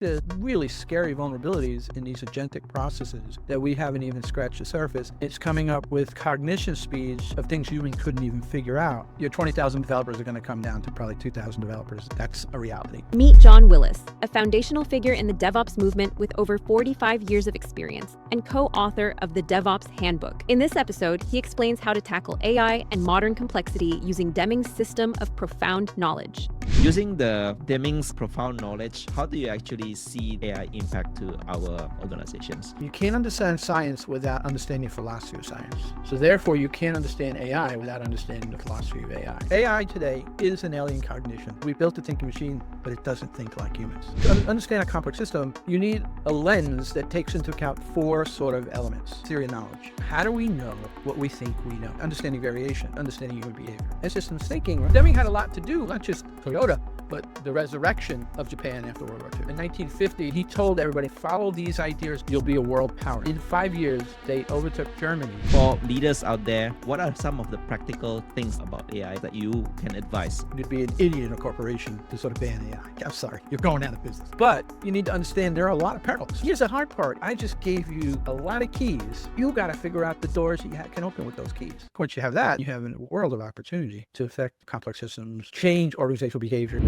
The really scary vulnerabilities in these agentic processes that we haven't even scratched the surface. It's coming up with cognition speeds of things humans couldn't even figure out. Your 20,000 developers are going to come down to probably 2,000 developers. That's a reality. Meet John Willis, a foundational figure in the DevOps movement with over 45 years of experience and co-author of the DevOps Handbook. In this episode, he explains how to tackle AI and modern complexity using Deming's system of profound knowledge. Using the Deming's profound knowledge, how do you actually see AI impact to our organizations? You can't understand science without understanding the philosophy of science. So therefore, you can't understand AI without understanding the philosophy of AI. AI today is an alien cognition. We built a thinking machine, but it doesn't think like humans. To understand a complex system, you need a lens that takes into account four sort of elements. Theory of knowledge. How do we know what we think we know? Understanding variation, understanding human behavior. And systems thinking. Deming had a lot to do, not just Toyota, but the resurrection of Japan after World War II. In 1950, he told everybody, follow these ideas, you'll be a world power. In 5 years, they overtook Germany. For leaders out there, what are some of the practical things about AI that you can advise? You'd be an idiot in a corporation to sort of ban AI. I'm sorry, you're going out of business. But you need to understand there are a lot of perils. Here's the hard part. I just gave you a lot of keys. You got to figure out the doors you can open with those keys. Once you have that, you have a world of opportunity to affect complex systems, change organizational behavior.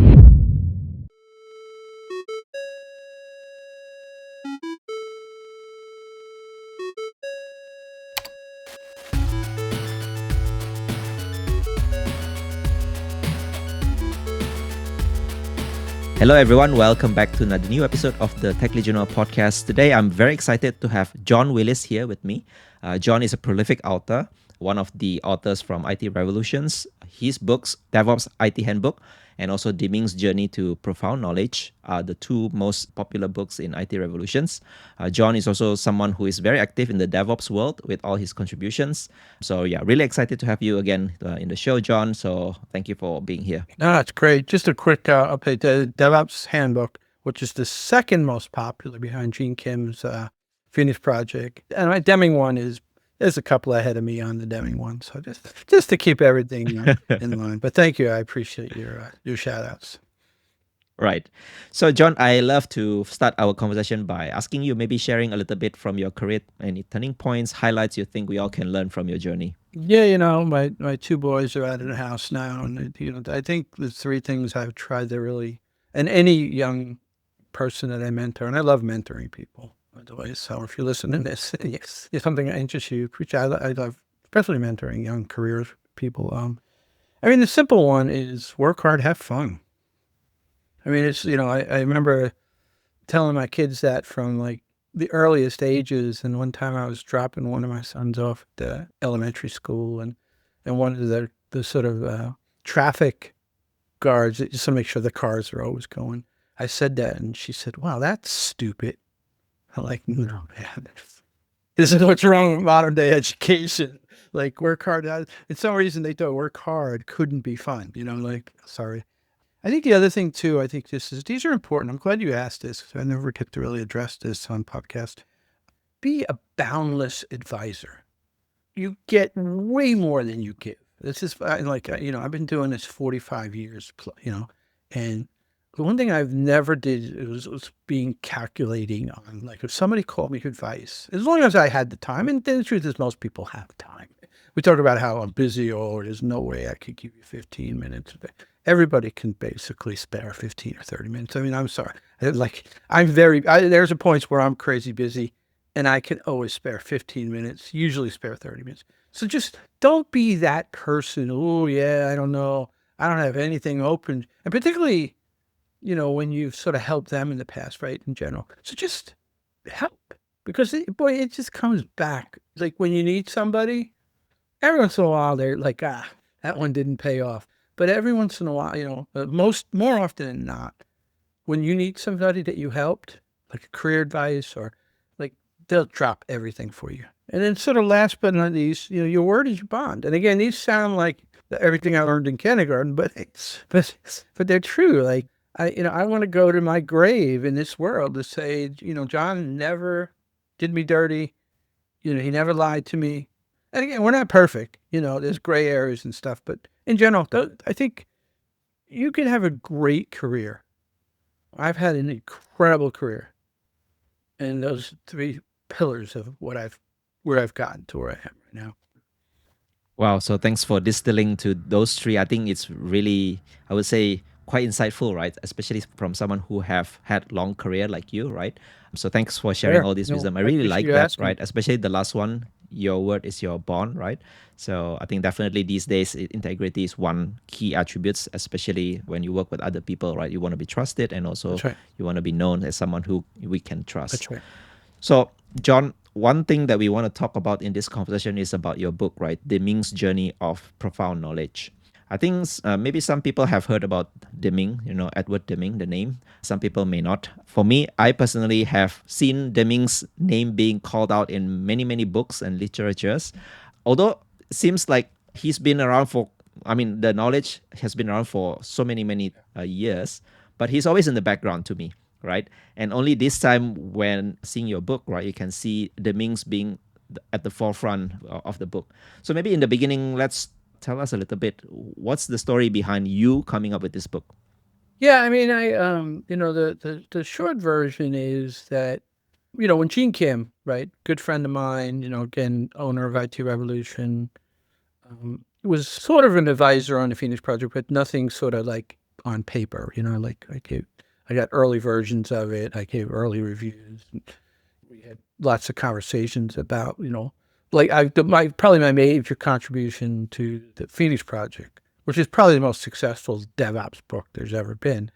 Hello everyone, welcome back to another new episode of the Tech Lead Journal podcast. Today I'm very excited to have John Willis here with me. John is a prolific author, one of the authors from IT Revolutions. His books, DevOps IT Handbook, and also Deming's Journey to Profound Knowledge are the two most popular books in IT Revolutions. John is also someone who is very active in the DevOps world with all his contributions. So yeah, really excited to have you again in the show, John. So thank you for being here. No, it's great. Just a quick update. The DevOps Handbook, which is the second most popular behind Gene Kim's Phoenix project. And my Deming one there's a couple ahead of me on the Deming one. So just to keep everything in line. But thank you. I appreciate your shout outs. Right. So John, I love to start our conversation by asking you, maybe sharing a little bit from your career, any turning points, highlights you think we all can learn from your journey. Yeah, my two boys are out of the house now. And, I think the three things I've tried to really, and any young person that I mentor, and I love mentoring people, by the way. So if you're listening to this, yes, if something that interests you, I love especially mentoring young career people. The simple one is work hard, have fun. It's, I remember telling my kids that from like the earliest ages. And one time I was dropping one of my sons off at the elementary school and one of the sort of traffic guards, just to make sure the cars are always going. I said that and she said, wow, that's stupid. I'm like, no, man. This is what's wrong with modern day education. Like work hard. For some reason they thought work hard couldn't be fun. Sorry. I think the other thing too, these are important. I'm glad you asked this because I never get to really address this on podcast. Be a boundless advisor. You get way more than you give. This is I've been doing this 45 years, and the one thing I've never did was being calculating on, like, if somebody called me for advice, as long as I had the time, and the truth is most people have time. We talk about how I'm busy, there's no way I could give you 15 minutes. Everybody can basically spare 15 or 30 minutes. I'm sorry. There's a point where I'm crazy busy, and I can always spare 15 minutes, usually spare 30 minutes. So just don't be that person. Oh, yeah, I don't know. I don't have anything open. And particularly, when you've sort of helped them in the past, right, in general. So just help, because it just comes back. Like when you need somebody, every once in a while, they're like, that one didn't pay off. But every once in a while, more often than not, when you need somebody that you helped, like career advice or like, they'll drop everything for you. And then sort of last but not least, your word is your bond. And again, these sound like everything I learned in kindergarten, but they're true. Like, I want to go to my grave in this world to say, John never did me dirty. He never lied to me. And again, we're not perfect. There's gray areas and stuff. But in general, I think you can have a great career I've had an incredible career in those three pillars of where I've gotten to where I am right now. Wow. So thanks for distilling to those three. I think it's really, I would say, quite insightful, right? Especially from someone who have had long career like you, right? So thanks for sharing There, all this no, wisdom. I I really appreciate like you that, asking. right? Especially the last one, your word is your bond, right? So I think definitely these days integrity is one key attributes, especially when you work with other people, right? You want to be trusted and also That's right. you want to be known as someone who we can trust. That's right. So, John, one thing that we want to talk about in this conversation is about your book, right? Deming's Journey of Profound Knowledge. I think maybe some people have heard about Deming, Edward Deming, the name. Some people may not. For me, I personally have seen Deming's name being called out in many, many books and literatures. Although it seems like he's been around for, I mean, the knowledge has been around for so many, many years, but he's always in the background to me, right? And only this time when seeing your book, right, you can see the Mings being at the forefront of the book. So maybe in the beginning, let's tell us a little bit, what's the story behind you coming up with this book? Yeah, I mean, the short version is that, when Gene Kim, right, good friend of mine, again, owner of IT Revolution, was sort of an advisor on the Phoenix project, but nothing sort of like on paper, like I got early versions of it. I gave early reviews. We had lots of conversations about, like probably my major contribution to the Phoenix project, which is probably the most successful DevOps book there's ever been,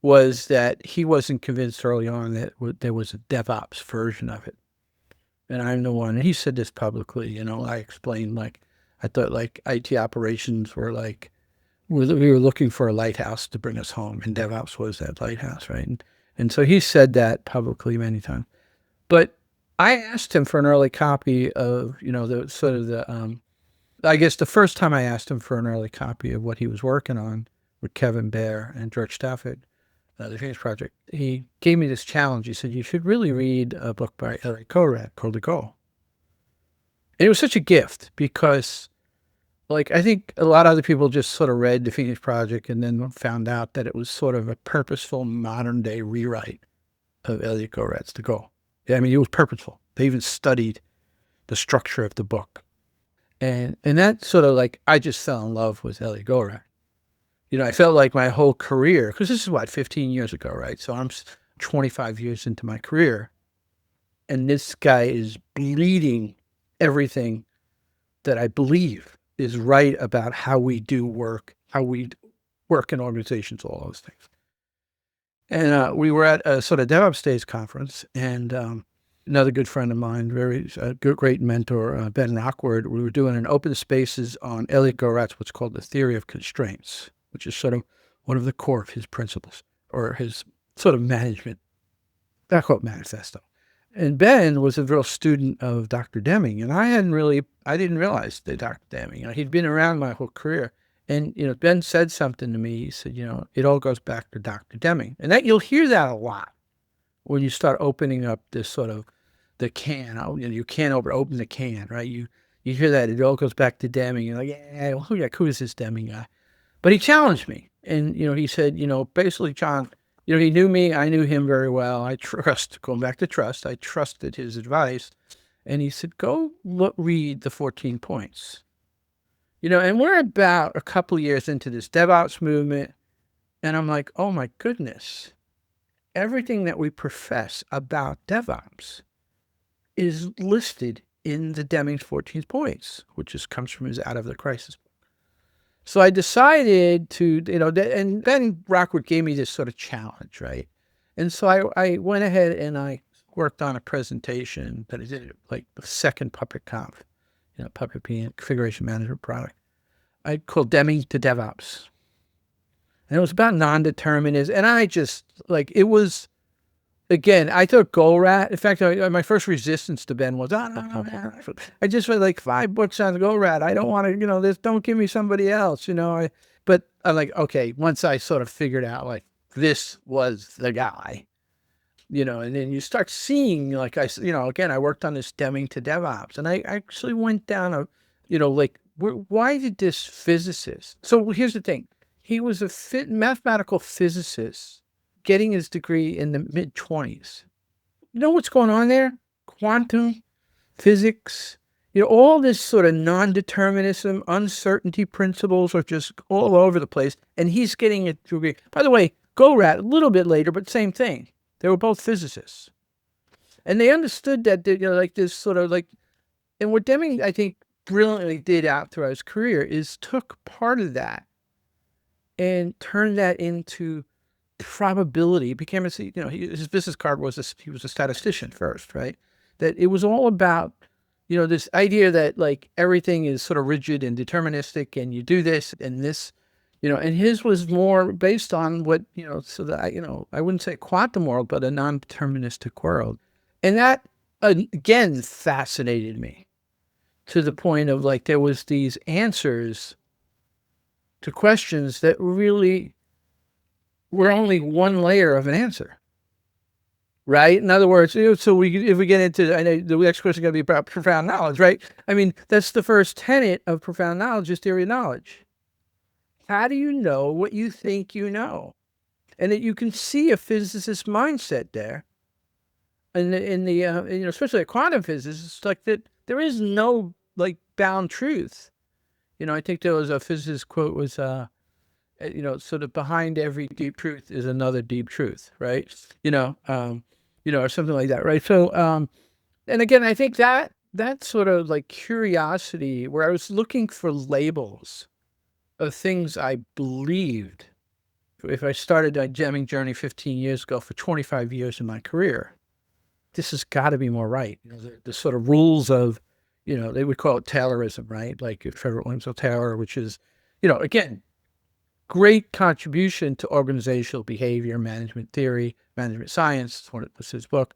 was that he wasn't convinced early on that there was a DevOps version of it. And I'm the one, and he said this publicly, I explained, like, I thought like IT operations were like, we were looking for a lighthouse to bring us home, and DevOps was that lighthouse, right? And so he said that publicly many times. But I asked him for an early copy of, the sort of I guess the first time I asked him for an early copy of what he was working on with Kevin Bear and George Stafford, the Phoenix Project, he gave me this challenge. He said, you should really read a book by Eric Korad called The Goal. And it was such a gift because, like, I think a lot of other people just sort of read the Phoenix Project and then found out that it was sort of a purposeful modern day rewrite of Elliot Gorad's The Goal. Yeah, I mean, it was purposeful. They even studied the structure of the book. And that sort of like, I just fell in love with Elliot Gorad. I felt like my whole career, because this is 15 years ago, right? So I'm 25 years into my career. And this guy is bleeding everything that I believe is right about how we do work, how we work in organizations, all those things. And we were at a sort of DevOps Days conference, and another good friend of mine, very great mentor, Ben Rockwood, we were doing an open spaces on Elliot Gorad's what's called the theory of constraints, which is sort of one of the core of his principles, or his sort of management, not quote manifesto. And Ben was a real student of Dr. Deming, and I didn't realize that Dr. Deming, he'd been around my whole career. And, Ben said something to me. He said, it all goes back to Dr. Deming. And that you'll hear that a lot when you start opening up this sort of the can. You can't open the can, right? You hear that. It all goes back to Deming. You're like, yeah, who is this Deming guy? But he challenged me. And, he said, basically, John, he knew me. I knew him very well. Going back to trust, I trusted his advice. And he said, go read the 14 points. And we're about a couple of years into this DevOps movement. And I'm like, oh my goodness, everything that we profess about DevOps is listed in the Deming's 14 points, which comes from his Out of the Crisis. So I decided to, and Ben Rockwood gave me this sort of challenge, right? And so I went ahead and I worked on a presentation that I did like the second PuppetConf, Puppet being a configuration management product. I called Deming to DevOps. And it was about non-determinism. And I just, it was, again, I took GoRat. In fact, my first resistance to Ben was, no. I just read like 5 books on GoRat. I don't want to, this, don't give me somebody else, But I'm like, okay, once I sort of figured out, this was the guy, and then you start seeing, again, I worked on this Deming to DevOps. And I actually went down why did this physicist? So here's the thing. He was a mathematical physicist getting his degree in the mid-20s. You know what's going on there? Quantum physics, all this sort of non-determinism, uncertainty principles are just all over the place. And he's getting a degree. By the way, Gorat, a little bit later, but same thing. They were both physicists. And they understood that, like this sort of like, and what Deming, I think, brilliantly did out throughout his career is took part of that and turned that into probability. It became his business card was he was a statistician first, right? That it was all about, this idea that like everything is sort of rigid and deterministic and you do this and this, and his was more based on what, so that, I wouldn't say quantum world, but a non-deterministic world. And that, again, fascinated me to the point of like, there was these answers to questions that really were only one layer of an answer. Right? In other words, so if we get into, I know the next question is going to be about profound knowledge, right? I mean, that's the first tenet of profound knowledge is theory of knowledge. How do you know what you think you know? And that you can see a physicist's mindset there. And in the, especially a quantum physicist, like that, there is no like bound truth. I think there was a physicist quote was, sort of behind every deep truth is another deep truth, right? Or something like that, right? So, and again, I think that sort of like curiosity where I was looking for labels of things I believed. If I started my Deming journey 15 years ago, for 25 years in my career, this has got to be more right. The sort of rules of, they would call it Taylorism, right? Like Frederick Williams Taylor, which is, again, great contribution to organizational behavior, management theory, management science. What was his book.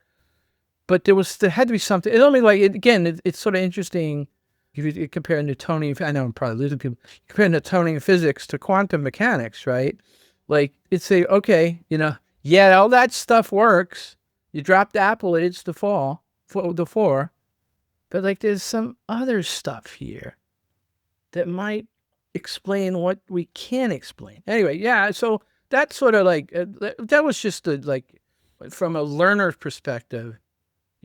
But there had to be something. It's only like, it's sort of interesting if you compare Newtonian, I know I'm probably losing people, compare Newtonian physics to quantum mechanics, right? Like it's okay, all that stuff works. You drop the apple, it hits the floor. But like there's some other stuff here that might explain what we can't explain. Anyway, yeah, so that's sort of like, that was just like, from a learner's perspective,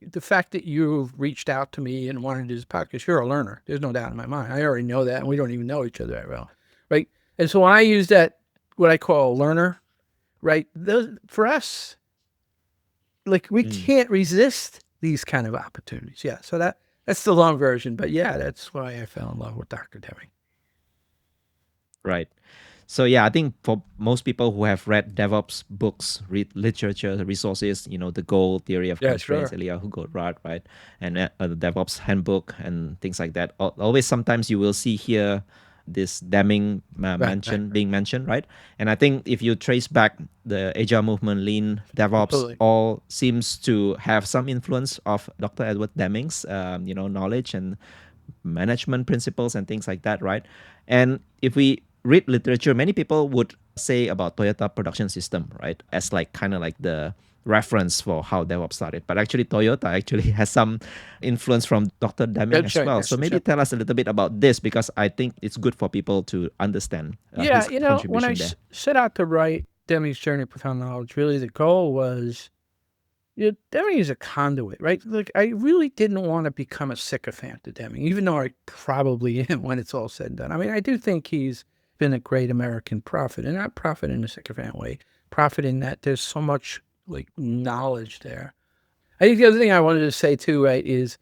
the fact that you reached out to me and wanted to do this podcast, you're a learner. There's no doubt in my mind. I already know that, and we don't even know each other that well, right? And so when I use that, what I call a learner, right, for us, like we can't resist these kind of opportunities. Yeah, so that's the long version, but yeah, that's why I fell in love with Dr. Deming. Right. So yeah, I think for most people who have read DevOps books, read literature, resources, the goal, theory of constraints, Eliyahu Goldratt, right, and the DevOps Handbook and things like that. Always, sometimes you will see here this Deming being mentioned, right? And I think if you trace back the Agile movement, Lean, DevOps, all seems to have some influence of Dr. Edward Deming's, knowledge and management principles and things like that, right? And if we read literature, many people would say about Toyota production system, right, as like kind of like the reference for how DevOps started. But actually, Toyota actually has some influence from Dr. Deming as well. So maybe tell us a little bit about this, because I think it's good for people to understand. His when I set out to write Deming's Journey of Profound Knowledge, really the goal was, Deming is a conduit, right? Like I really didn't want to become a sycophant to Deming, even though I probably am when it's all said and done. I mean, I do think he's been a great American prophet, and not prophet in a sycophant way, prophet in that there's so much like knowledge there. I think the other thing I wanted to say too, right, is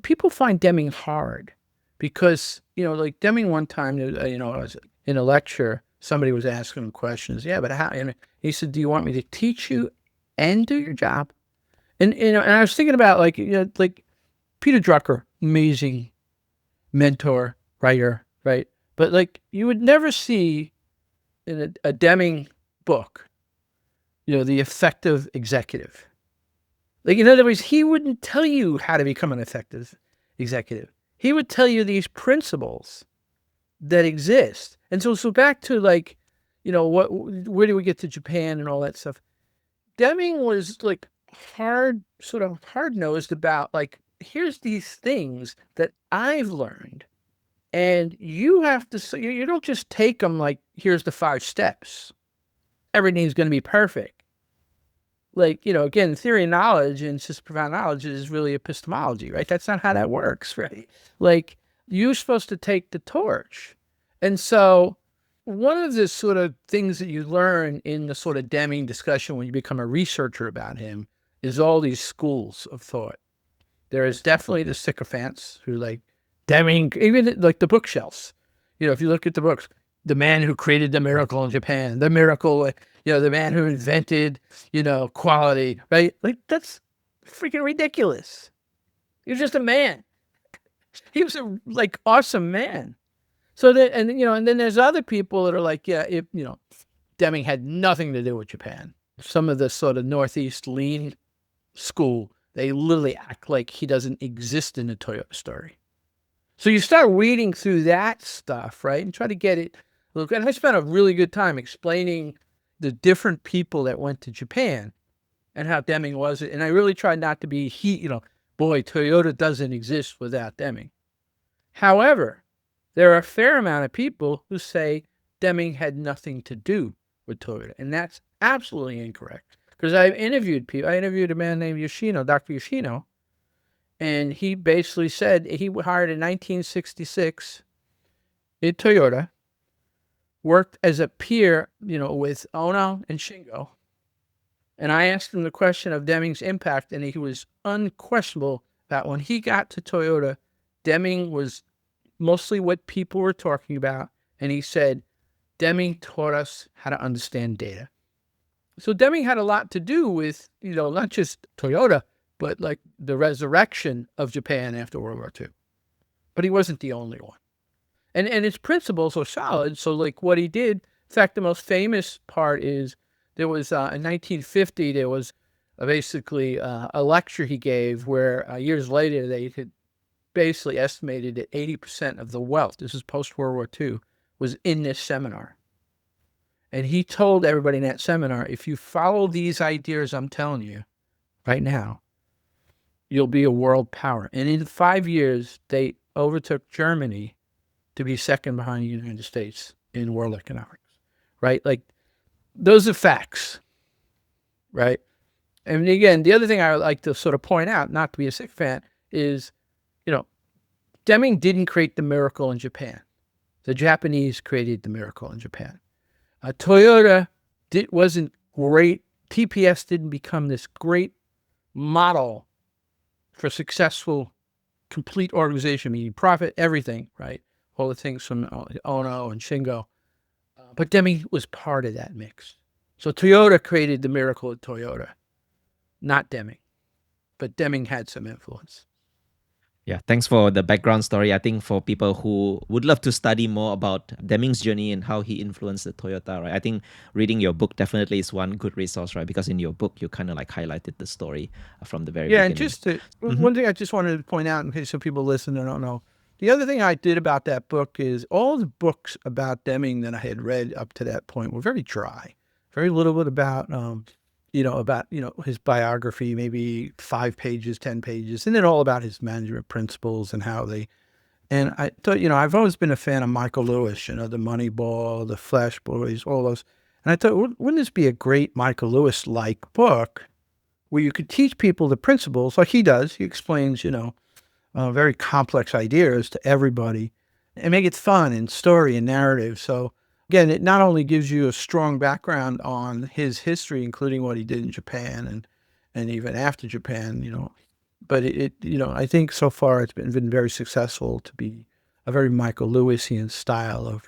people find Deming hard because, like Deming one time, I was in a lecture, somebody was asking him questions. Yeah, but how? And he said, "Do you want me to teach you and do your job?" And and I was thinking about like Peter Drucker, amazing mentor, writer, right? But like you would never see in a Deming book, the effective executive. Like in other words, he wouldn't tell you how to become an effective executive. He would tell you these principles that exist. And so back to like, where do we get to Japan and all that stuff? Deming was like hard-nosed about like, here's these things that I've learned. And you have to, you don't just take them like, here's the 5 steps. Everything's going to be perfect. like, again, theory of knowledge and just profound knowledge is really epistemology, right? That's not how that works, right? Like, you're supposed to take the torch. And so one of the sort of things that you learn in the sort of Deming discussion when you become a researcher about him is all these schools of thought. There is definitely the sycophants who like Deming, even like the bookshelves. If you look at the books, the man who created the miracle in Japan, the miracle, the man who invented, quality, right? Like, that's freaking ridiculous. He was just a man. He was a like awesome man. So that, and then there's other people that are like, yeah, Deming had nothing to do with Japan. Some of the sort of Northeast lean school, they literally act like he doesn't exist in the Toyota story. So you start reading through that stuff, right, and try to get it. Look, and I spent a really good time explaining the different people that went to Japan and how Deming was it. And I really tried not to be boy, Toyota doesn't exist without Deming. However, there are a fair amount of people who say Deming had nothing to do with Toyota, and that's absolutely incorrect. Because I've interviewed people. I interviewed a man named Yoshino, Dr. Yoshino, and he basically said he hired in 1966 in Toyota, worked as a peer, with Ono and Shingo. And I asked him the question of Deming's impact, and he was unquestionable that when he got to Toyota, Deming was mostly what people were talking about. And he said, Deming taught us how to understand data. So Deming had a lot to do with, not just Toyota, but like the resurrection of Japan after World War II. But he wasn't the only one. And his principles are solid. So like what he did, in fact, the most famous part is there was, in 1950, there was basically a lecture he gave where years later they had basically estimated that 80% of the wealth, this is post-World War II, was in this seminar. And he told everybody in that seminar, if you follow these ideas I'm telling you right now, you'll be a world power. And in 5 years, they overtook Germany to be second behind the United States in world economics, right? Like, those are facts, right? And again, the other thing I would like to sort of point out, not to be a sycophant, is, Deming didn't create the miracle in Japan. The Japanese created the miracle in Japan. Toyota wasn't great. TPS didn't become this great model for successful, complete organization, meaning profit, everything, right? All the things from Ono and Shingo. But Deming was part of that mix. So Toyota created the miracle at Toyota, not Deming. But Deming had some influence. Yeah, thanks for the background story. I think for people who would love to study more about Deming's journey and how he influenced the Toyota, right? I think reading your book definitely is one good resource, right? Because in your book, you kind of like highlighted the story from the very beginning. And just one thing I just wanted to point out in case some people listen and don't know. The other thing I did about that book is all the books about Deming that I had read up to that point were very dry. Very little bit about his biography, maybe 5 pages, 10 pages, and then all about his management principles and how they, and I thought, I've always been a fan of Michael Lewis, the Moneyball, the Flash Boys, all those. And I thought, wouldn't this be a great Michael Lewis-like book where you could teach people the principles like he does? He explains, very complex ideas to everybody and make it fun and story and narrative. So again, it not only gives you a strong background on his history, including what he did in Japan and even after Japan, but I think so far it's been very successful to be a very Michael Lewisian style of,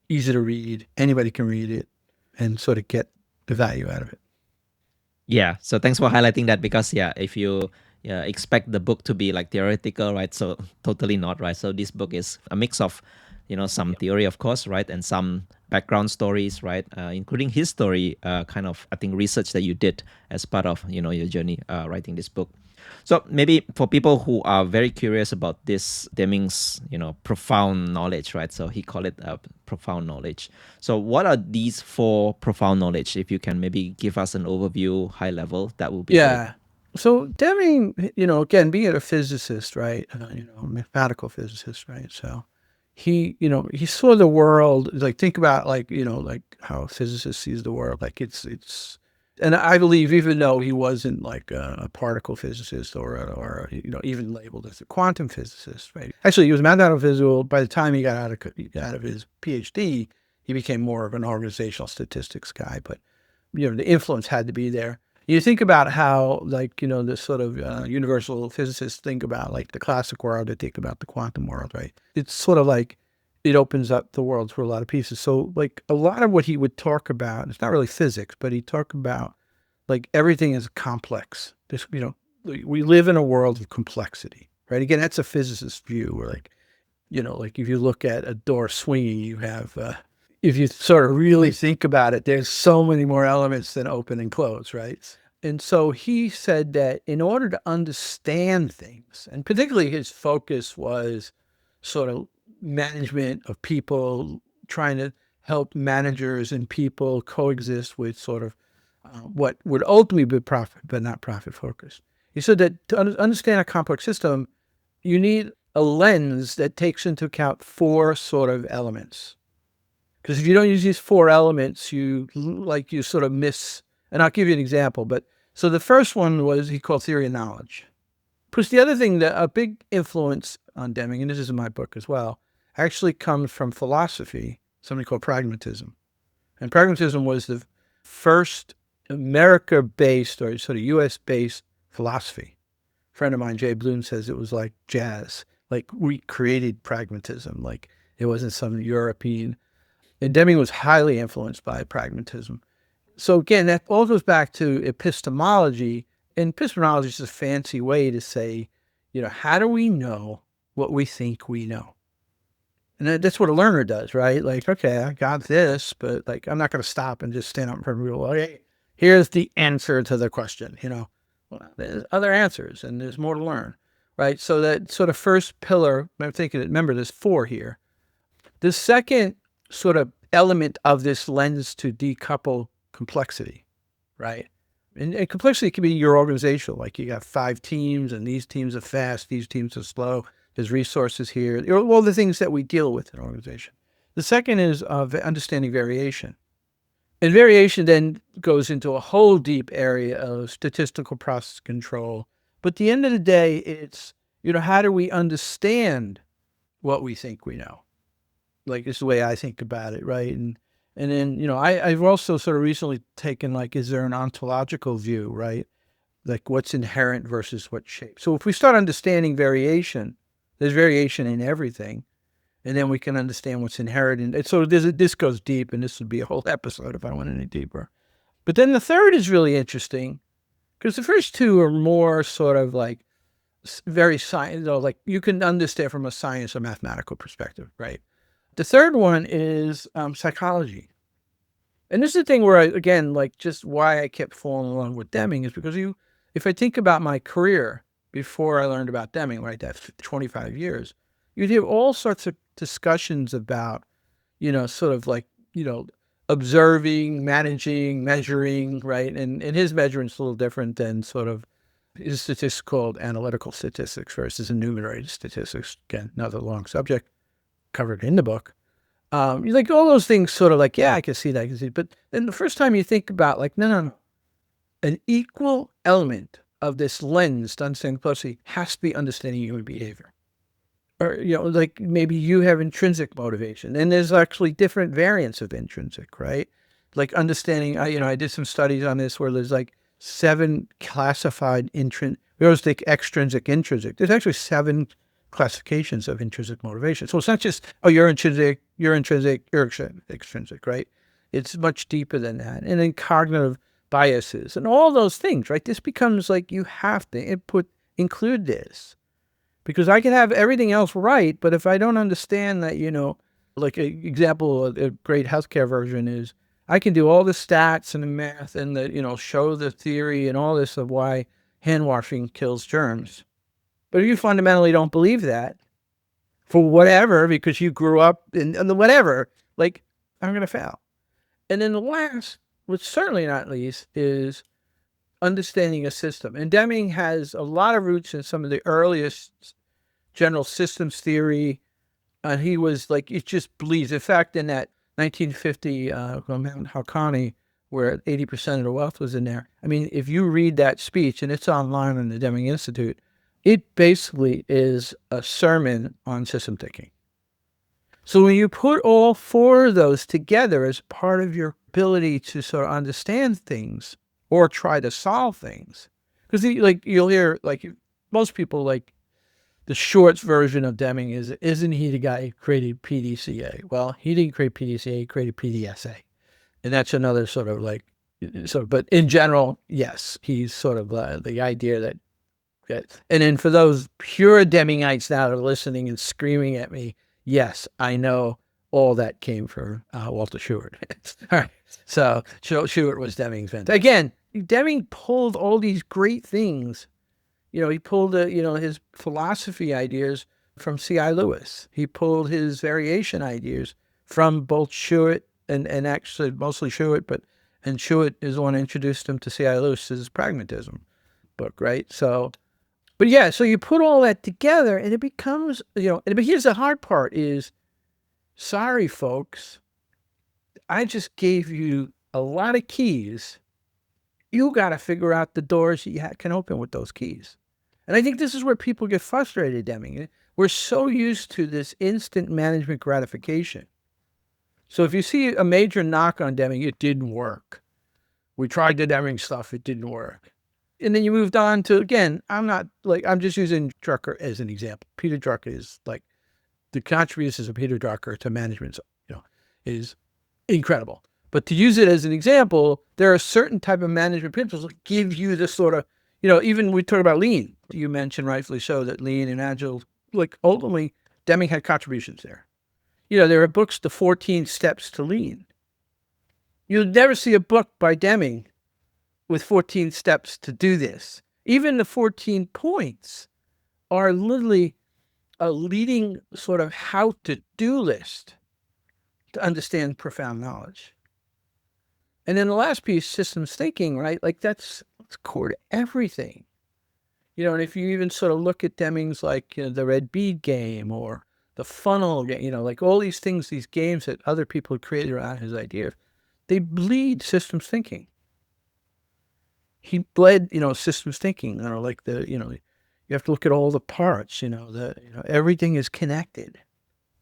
easy to read, anybody can read it and sort of get the value out of it. Yeah, so thanks for highlighting that because if you expect the book to be like theoretical, right? So totally not, right? So this book is a mix of some theory, of course, right? And some background stories, right? Including his story, kind of, I think, research that you did as part of, your journey writing this book. So maybe for people who are very curious about this Deming's, profound knowledge, right? So he called it profound knowledge. So what are these 4 profound knowledge? If you can maybe give us an overview, high level, that would be great. So Deming, again, being a physicist, right? Mathematical physicist, right? So he saw the world, like, think about like how a physicist sees the world, like it's And I believe, even though he wasn't like a particle physicist or even labeled as a quantum physicist, right? Actually, he was a mathematical physicist. By the time he got out of his PhD, he became more of an organizational statistics guy. But the influence had to be there. You think about how, like, the sort of universal physicists think about like the classic world, they think about the quantum world, right? It's sort of like it opens up the world for a lot of pieces. So like a lot of what he would talk about, it's not really physics, but he'd talk about like everything is complex. This, we live in a world of complexity, right? Again, that's a physicist's view. Where like, like if you look at a door swinging, you have, if you sort of really think about it, there's so many more elements than open and close, right? And so he said that in order to understand things, and particularly his focus was sort of management of people, trying to help managers and people coexist with sort of what would ultimately be profit, but not profit focused. He said that to understand a complex system, you need a lens that takes into account 4 sort of elements. Because if you don't use these 4 elements, you sort of miss. And I'll give you an example. But so the first one was he called theory of knowledge. Plus the other thing, that a big influence on Deming, and this is in my book as well, actually comes from philosophy, something called pragmatism. And pragmatism was the first America-based or sort of U.S.-based philosophy. A friend of mine, Jay Bloom, says it was like jazz. Like we created pragmatism. Like it wasn't some European. And Deming was highly influenced by pragmatism. So again, that all goes back to epistemology. And epistemology is a fancy way to say, how do we know what we think we know? And that's what a learner does, right? Like, okay, I got this, but like, I'm not going to stop and just stand up in front of people. Okay, here's the answer to the question. Well, there's other answers and there's more to learn, right? So that sort of first pillar, remember there's 4 here. The second sort of element of this lens to decouple complexity, right? And complexity can be your organizational, like you got 5 teams and these teams are fast, these teams are slow, there's resources here, all the things that we deal with in an organization. The second is understanding variation. And variation then goes into a whole deep area of statistical process control. But at the end of the day, it's, how do we understand what we think we know? Like, it's the way I think about it, right? And then, I've also sort of recently taken, like, is there an ontological view, right? Like what's inherent versus what's shaped. So if we start understanding variation, there's variation in everything. And then we can understand what's inherent. And so this goes deep, and this would be a whole episode if I went any deeper. But then the third is really interesting, because the first 2 are more sort of like very science, like you can understand from a science or mathematical perspective, right? The third one is psychology. And this is the thing where again, like just why I kept falling along with Deming is because if I think about my career before I learned about Deming, right, that's 25 years, you'd hear all sorts of discussions about, sort of like, observing, managing, measuring, right? And his measurement's a little different than sort of his statistics called analytical statistics versus enumerated statistics. Again, another long subject covered in the book. Like all those things sort of like, yeah, I can see that, I can see it. But then the first time you think about like, no. An equal element of this lens to understand complexity has to be understanding human behavior. Or, like maybe you have intrinsic motivation, and there's actually different variants of intrinsic, right? Like understanding, I did some studies on this where there's like 7 classified we always think extrinsic, intrinsic. There's actually 7 classifications of intrinsic motivation. So it's not just, you're intrinsic, you're extrinsic, right? It's much deeper than that. And then cognitive biases and all those things, right? This becomes like you have to include this. Because I can have everything else right, but if I don't understand that, like an example, a great healthcare version is I can do all the stats and the math and the, show the theory and all this of why hand washing kills germs. But if you fundamentally don't believe that, for whatever, because you grew up in the whatever, like, I'm going to fail. And then the last, which certainly not least, is understanding a system. And Deming has a lot of roots in some of the earliest general systems theory. And he was like, it just believes. In fact, in that 1950 Haqqani where 80% of the wealth was in there. I mean, if you read that speech, and it's online on the Deming Institute, it basically is a sermon on system thinking. So when you put all four of those together as part of your ability to sort of understand things or try to solve things, because like you'll hear like most people like the short version of Deming is, isn't he the guy who created PDCA? Well, he didn't create PDCA, he created PDSA. And that's another sort of like, but in general, yes, he's sort of the idea that, and then for those pure Demingites now that are listening and screaming at me, yes, I know all that came from Walter Sheward. All right. So Sheward was Deming's mentor. Again, Deming pulled all these great things. He pulled, his philosophy ideas from C.I. Lewis. He pulled his variation ideas from both Sheward and actually mostly Sheward, and Sheward is the one who introduced him to C.I. Lewis's Pragmatism book, right? So, but yeah, so you put all that together and it becomes, but here's the hard part is, sorry, folks, I just gave you a lot of keys. You got to figure out the doors you can open with those keys. And I think this is where people get frustrated, Deming. We're so used to this instant management gratification. So if you see a major knock on Deming, it didn't work. We tried the Deming stuff, it didn't work. And then you moved on to, again, I'm just using Drucker as an example. Peter Drucker is like, the contributions of Peter Drucker to management, is incredible. But to use it as an example, there are certain type of management principles that give you this sort of, even we talk about lean. You mentioned rightfully so that lean and agile, like ultimately Deming had contributions there. There are books, The 14 Steps to Lean. You'll never see a book by Deming with 14 steps to do this. Even the 14 points are literally a leading sort of how-to-do list to understand profound knowledge. And then the last piece, systems thinking, right? Like that's core to everything. And if you even sort of look at Deming's like the red bead game or the funnel game, like all these things, these games that other people created around his idea, they bleed systems thinking. He bled, systems thinking, like you have to look at all the parts, everything is connected.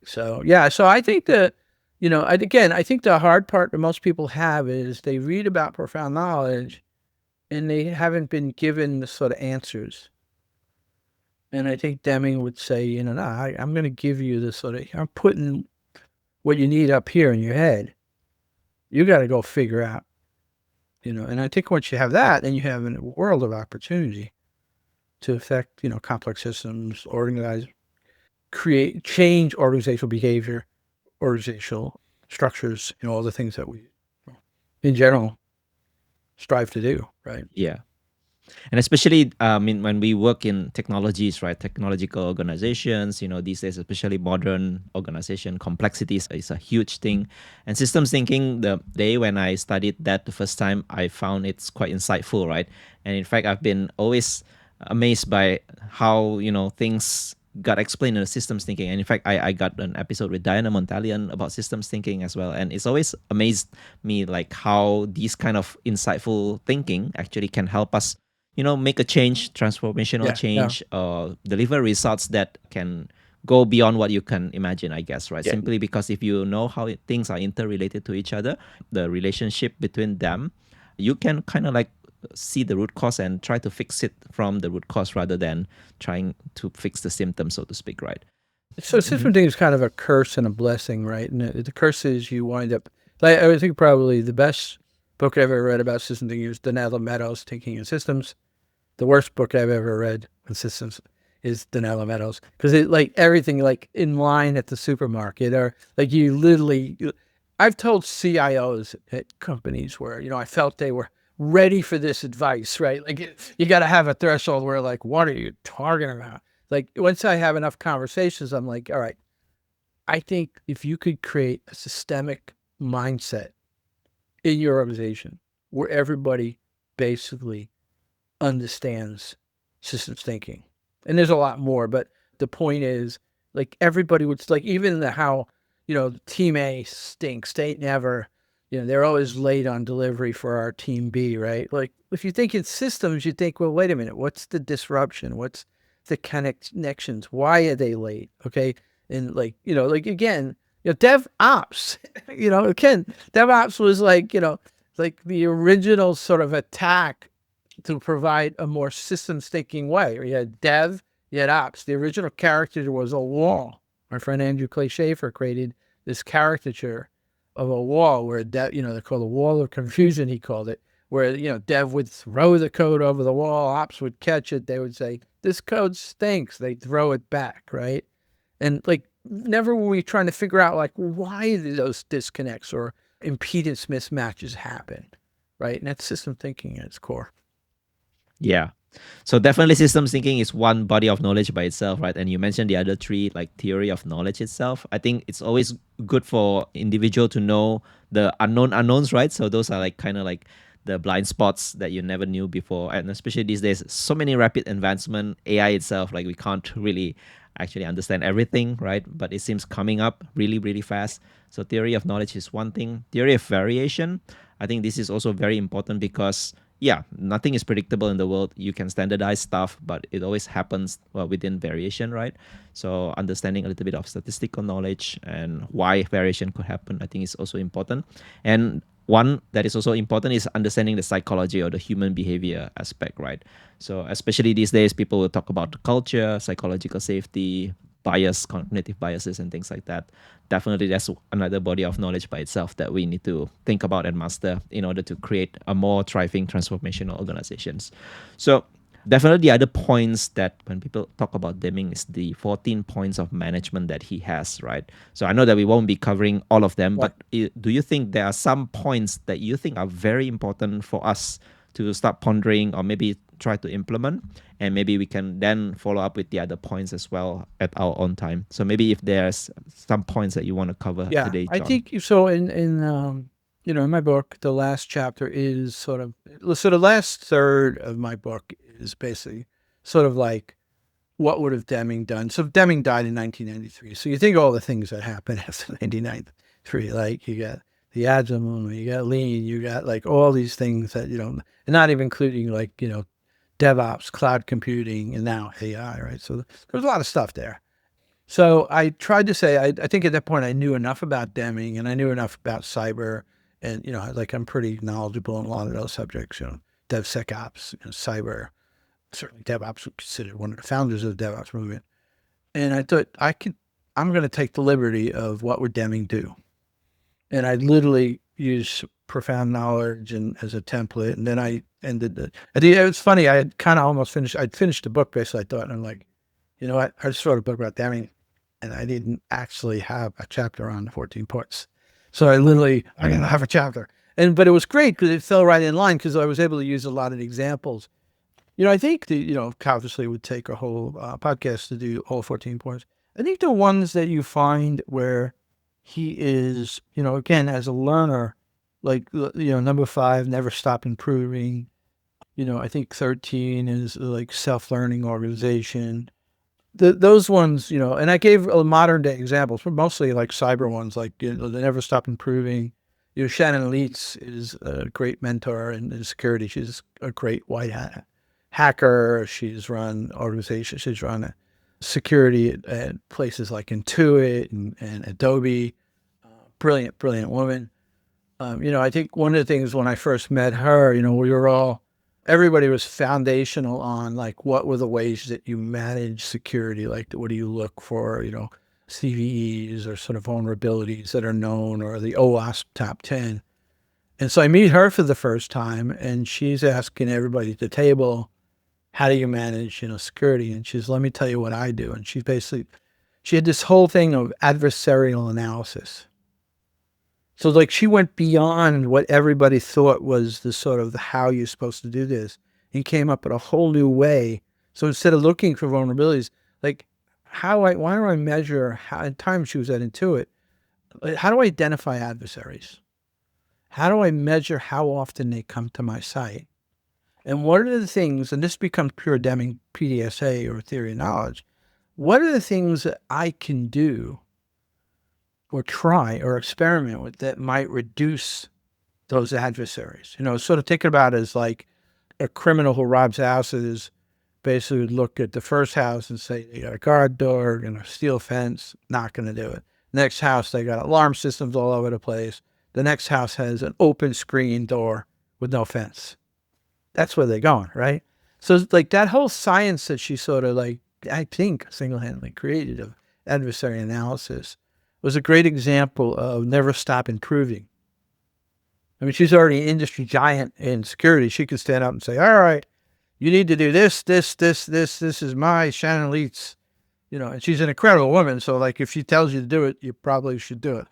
So, yeah, so I think that, I think the hard part that most people have is they read about profound knowledge and they haven't been given the sort of answers. And I think Deming would say, no, I'm going to give you this sort of, I'm putting what you need up here in your head. You got to go figure out, and I think once you have that, then you have a world of opportunity to affect, complex systems, organize, create, change organizational behavior, organizational structures, all the things that we, in general, strive to do, right? Yeah. And especially, when we work in technologies, right? Technological organizations, these days, especially modern organization, complexities is a huge thing. And systems thinking, the day when I studied that the first time, I found it's quite insightful, right? And in fact, I've been always amazed by how, things got explained in the systems thinking. And in fact, I got an episode with Diana Montalian about systems thinking as well. And it's always amazed me like how these kind of insightful thinking actually can help us make a change, transformational change, deliver results that can go beyond what you can imagine, I guess, right? Simply because if you know how things are interrelated to each other, the relationship between them, you can kind of like see the root cause and try to fix it from the root cause rather than trying to fix the symptom, so to speak, right? So system thinking is kind of a curse and a blessing, right? And the curse is you wind up, like, I think probably the best book I've ever read about system thinking is Donella Meadows' Thinking in Systems. The worst book I've ever read on systems is Donella Meadows, because it like everything like in line at the supermarket, or like you literally, I've told CIOs at companies where, I felt they were ready for this advice, right? Like you got to have a threshold where like, what are you talking about? Like once I have enough conversations, I'm like, all right, I think if you could create a systemic mindset in your organization where everybody basically understands systems thinking, and there's a lot more, but the point is like everybody would like, even the how, team A stinks, they never they're always late on delivery for our team B, right? Like if you think in systems, you think, well, wait a minute, what's the disruption? What's the connections? Why are they late? Okay. And like again, DevOps, again, DevOps was like, like the original sort of attack to provide a more systems thinking way. You had dev, you had ops. The original caricature was a wall. My friend Andrew Clay Schaefer created this caricature of a wall where dev, they call it a wall of confusion, he called it, where, dev would throw the code over the wall, ops would catch it, they would say, this code stinks, they'd throw it back, right? And like, never were we trying to figure out like, why do those disconnects or impedance mismatches happen, right? And that's system thinking at its core. Yeah. So definitely systems thinking is one body of knowledge by itself, right? And you mentioned the other three, like theory of knowledge itself. I think it's always good for individual to know the unknown unknowns, right? So those are like kind of like the blind spots that you never knew before. And especially these days, so many rapid advancement, AI itself, like we can't really actually understand everything, right? But it seems coming up really, really fast. So theory of knowledge is one thing. Theory of variation, I think this is also very important because yeah, nothing is predictable in the world. You can standardize stuff, but it always happens within variation, right? So understanding a little bit of statistical knowledge and why variation could happen, I think is also important. And one that is also important is understanding the psychology or the human behavior aspect, right? So especially these days, people will talk about the culture, psychological safety, bias, cognitive biases, and things like that. Definitely, that's another body of knowledge by itself that we need to think about and master in order to create a more thriving transformational organizations. So definitely the other points that when people talk about Deming is the 14 points of management that he has, right? So I know that we won't be covering all of them, but do you think there are some points that you think are very important for us to start pondering or maybe try to implement, and maybe we can then follow up with the other points as well at our own time? So maybe if there's some points that you want to cover today, John. I think so. In my book, the last chapter is sort of so the last third of my book is basically sort of like what would have Deming done. So Deming died in 1993. So you think all the things that happened after 1993, like you got the agile movement, you got lean, you got like all these things that and not even including like DevOps, cloud computing, and now AI, right? So there's a lot of stuff there. So I tried to say, I think at that point I knew enough about Deming and I knew enough about cyber, and like I'm pretty knowledgeable in a lot of those subjects. DevSecOps, cyber. Certainly, DevOps was considered one of the founders of the DevOps movement. And I thought I'm going to take the liberty of what would Deming do, and I literally use profound knowledge and as a template. And then I ended it was funny. I had kind of almost finished. I'd finished the book basically. I thought, and I'm like, you know what? I just wrote a book about Deming, and I didn't actually have a chapter on the 14 points. So I'm going to have a chapter. But it was great because it fell right in line because I was able to use a lot of the examples. I think obviously it would take a whole podcast to do all 14 points. I think the ones that you find where he is, again, as a learner, like, number 5, never stop improving. I think 13 is like self-learning organization. Those ones, and I gave modern day examples, but mostly like cyber ones, like, they never stop improving. Shannon Leitz is a great mentor in security. She's a great white hat hacker. She's run organizations. She's run security at places like Intuit and Adobe. Brilliant woman. I think one of the things when I first met her, everybody was foundational on like, what were the ways that you manage security? Like, what do you look for, CVEs or sort of vulnerabilities that are known, or the OWASP top 10. And so I meet her for the first time, and she's asking everybody at the table, how do you manage, security? And she's, let me tell you what I do. And she had this whole thing of adversarial analysis. So like she went beyond what everybody thought was the sort of how you're supposed to do this, and came up with a whole new way. So instead of looking for vulnerabilities, like why do I measure how, at times she was at Intuit, how do I identify adversaries? How do I measure how often they come to my site? And what are the things, and this becomes pure Deming PDSA or theory of knowledge, what are the things that I can do or try or experiment with that might reduce those adversaries. Sort of think about it as like a criminal who robs houses basically would look at the first house and say, they got a guard door, a steel fence, not going to do it. Next house, they got alarm systems all over the place. The next house has an open screen door with no fence. That's where they're going, right? So it's like that whole science that she sort of like, I think, single-handedly created of adversary analysis was a great example of never stop improving. I mean, she's already an industry giant in security. She could stand up and say, all right, you need to do this. This is my Shannon Leeds, and she's an incredible woman. So like, if she tells you to do it, you probably should do it.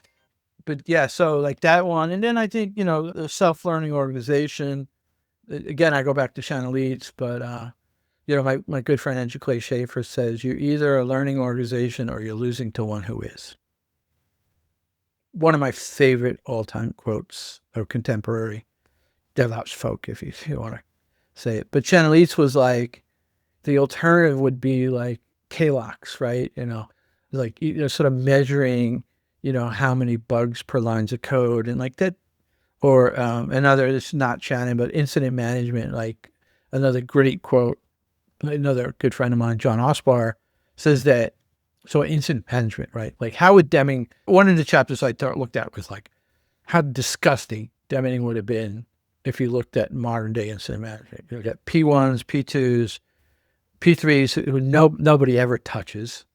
But yeah, so like that one. And then I think, the self-learning organization, again, I go back to Shannon Leeds, but, my good friend Andrew Clay Schaefer says, you're either a learning organization or you're losing to one who is. One of my favorite all-time quotes of contemporary DevOps folk, if you want to say it. But Shannon Leeds was like, the alternative would be like KLOCs, right? Like, sort of measuring, how many bugs per lines of code and like that. Or another, it's not Shannon, but incident management, like another great quote, another good friend of mine, John Osbar, says that, so incident management, right? Like how would Deming, one of the chapters I looked at was like, how disgusting Deming would have been if you looked at modern day incident management. You got P1s, P2s, P3s, who nobody ever touches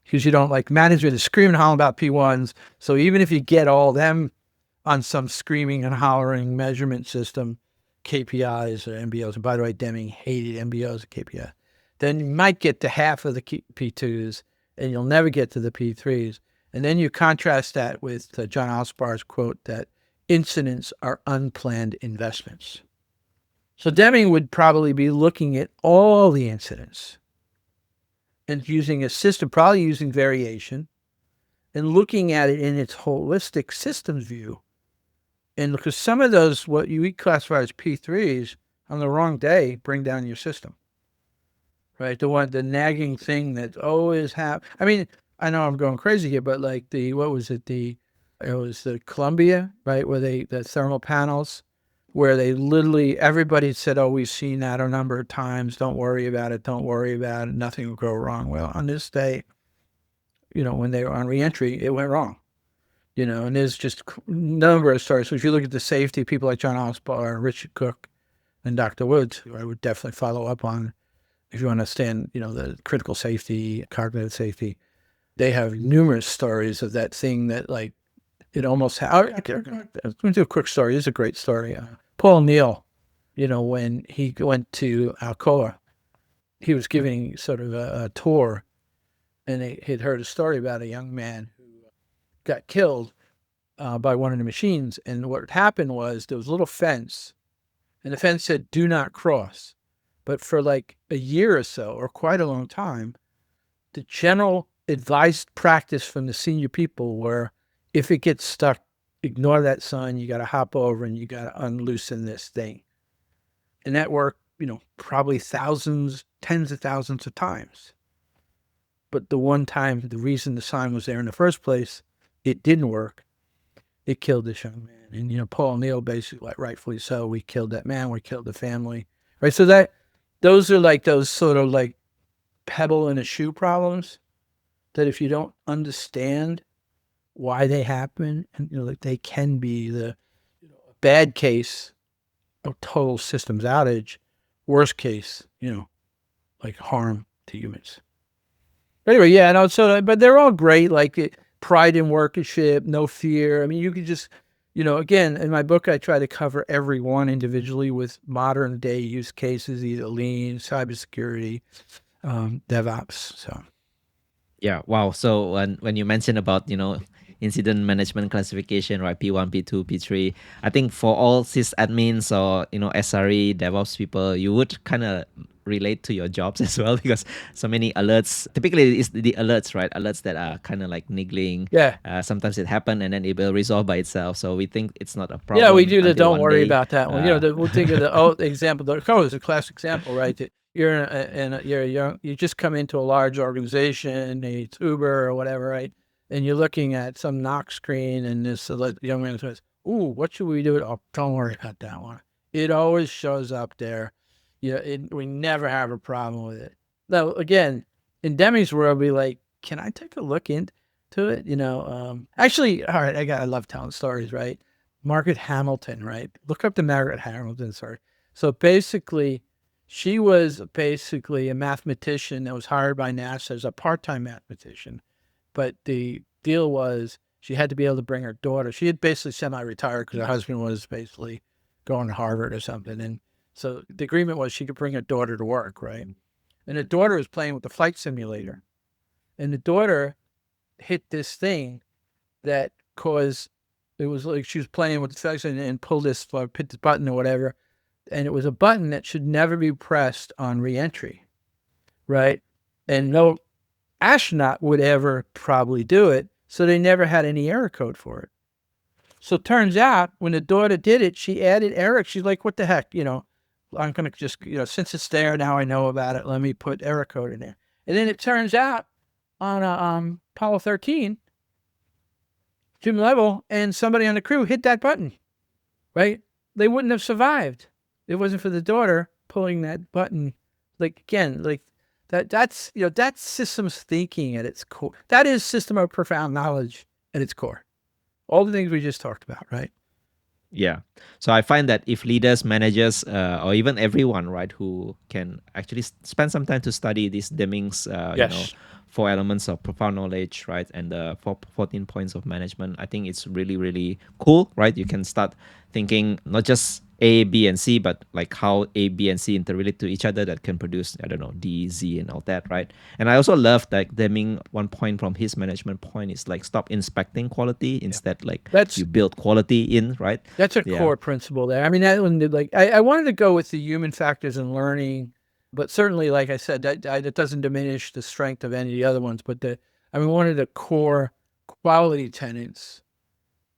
because you don't like management is screaming and hollering about P1s. So even if you get all them on some screaming and hollering measurement system, KPIs or MBOs, and by the way, Deming hated MBOs and KPIs, then you might get to half of the P2s and you'll never get to the P3s. And then you contrast that with John Osbar's quote that incidents are unplanned investments. So Deming would probably be looking at all the incidents and using a system, probably using variation, and looking at it in its holistic systems view. And because some of those, what you classify as P3s, on the wrong day, bring down your system. Right? The nagging thing that always happens. I mean, I know I'm going crazy here, but like it was the Columbia, right? Where the thermal panels, where they literally, everybody said, oh, we've seen that a number of times. Don't worry about it. Don't worry about it. Nothing will go wrong. Well, on this day, when they were on reentry, it went wrong. And there's just a number of stories. So if you look at the safety, people like John Osbar, Richard Cook, and Dr. Woods, who I would definitely follow up on if you understand, the critical safety, cognitive safety, they have numerous stories of that thing that like, it almost, let me do a quick story. This is a great story. Paul Neal, when he went to Alcoa, he was giving sort of a tour and he'd heard a story about a young man who got killed by one of the machines. And what happened was there was a little fence and the fence said, do not cross. But for like a year or so, or quite a long time, the general advised practice from the senior people were, if it gets stuck, ignore that sign, you got to hop over and you got to unloosen this thing. And that worked, probably thousands, tens of thousands of times. But the one time, the reason the sign was there in the first place, it didn't work. It killed this young man. And, Paul Neal basically, like, rightfully so, we killed that man, we killed the family. Right? So those are like those sort of like pebble in a shoe problems that if you don't understand why they happen, and like they can be the bad case of total systems outage, worst case, like harm to humans. Anyway, yeah, no, so but they're all great, like pride in workmanship, no fear. I mean, you could just, again, in my book, I try to cover every one individually with modern day use cases, either lean, cybersecurity, DevOps. So, yeah, wow. So when you mentioned about incident management classification, right? P1, P2, P3. I think for all sysadmins or SRE, DevOps people, you would kind of relate to your jobs as well because so many alerts. Typically, it's the alerts, right? Alerts that are kind of like niggling. yeah. Sometimes it happens and then it will resolve by itself. So we think it's not a problem. Yeah, we do the until don't one worry day, about that one. We'll think of the example. The code is a classic example, right? That you're young, you just come into a large organization, it's Uber or whatever, right? And you're looking at some knock screen, and this young man says, ooh, what should we do? Oh, don't worry about that one. It always shows up there. We never have a problem with it. Now, again, in Deming's world, we like, can I take a look into it? Actually, all right, I love telling stories, right? Margaret Hamilton, right? Look up the Margaret Hamilton story. So basically, she was basically a mathematician that was hired by NASA as a part-time mathematician. But the deal was she had to be able to bring her daughter. She had basically semi-retired because her husband was basically going to Harvard or something. And so the agreement was she could bring her daughter to work, right? And the daughter was playing with the flight simulator. And the daughter hit this thing that caused, it was like she was playing with the flight simulator and pulled this, hit this button or whatever. And it was a button that should never be pressed on reentry, right? And no astronaut would ever probably do it. So they never had any error code for it. So it turns out when the daughter did it, she added error. She's like, what the heck? I'm going to just, since it's there, now I know about it. Let me put error code in there. And then it turns out on Apollo 13, Jim Lovell and somebody on the crew hit that button, right? They wouldn't have survived. It wasn't for the daughter pulling that button. Like, again, like that's systems thinking at its core. That is system of profound knowledge at its core. All the things we just talked about, right? Yeah. So I find that if leaders, managers, or even everyone, right, who can actually spend some time to study these Deming's, Yes. 4 elements of profound knowledge, right, and the 14 points of management, I think it's really, really cool, right? You can start thinking not just A, B, and C, but like how A, B, and C interrelate to each other that can produce, I don't know, D, Z, and all that, right? And I also love that Deming, one point from his management point is like stop inspecting quality, instead like you build quality in, right? That's a core principle there. I mean, that one, like, I wanted to go with the human factors and learning, but certainly, like I said, that doesn't diminish the strength of any of the other ones. But one of the core quality tenets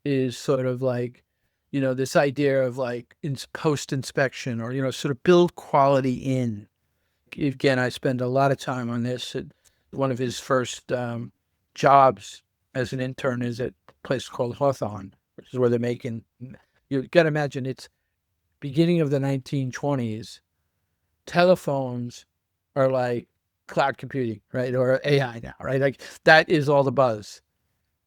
is sort of like, this idea of like post inspection or, sort of build quality in. Again, I spend a lot of time on this. One of his first jobs as an intern is at a place called Hawthorne, which is where they're making, you got to imagine it's beginning of the 1920s. Telephones are like cloud computing, right? Or AI now, right? Like that is all the buzz.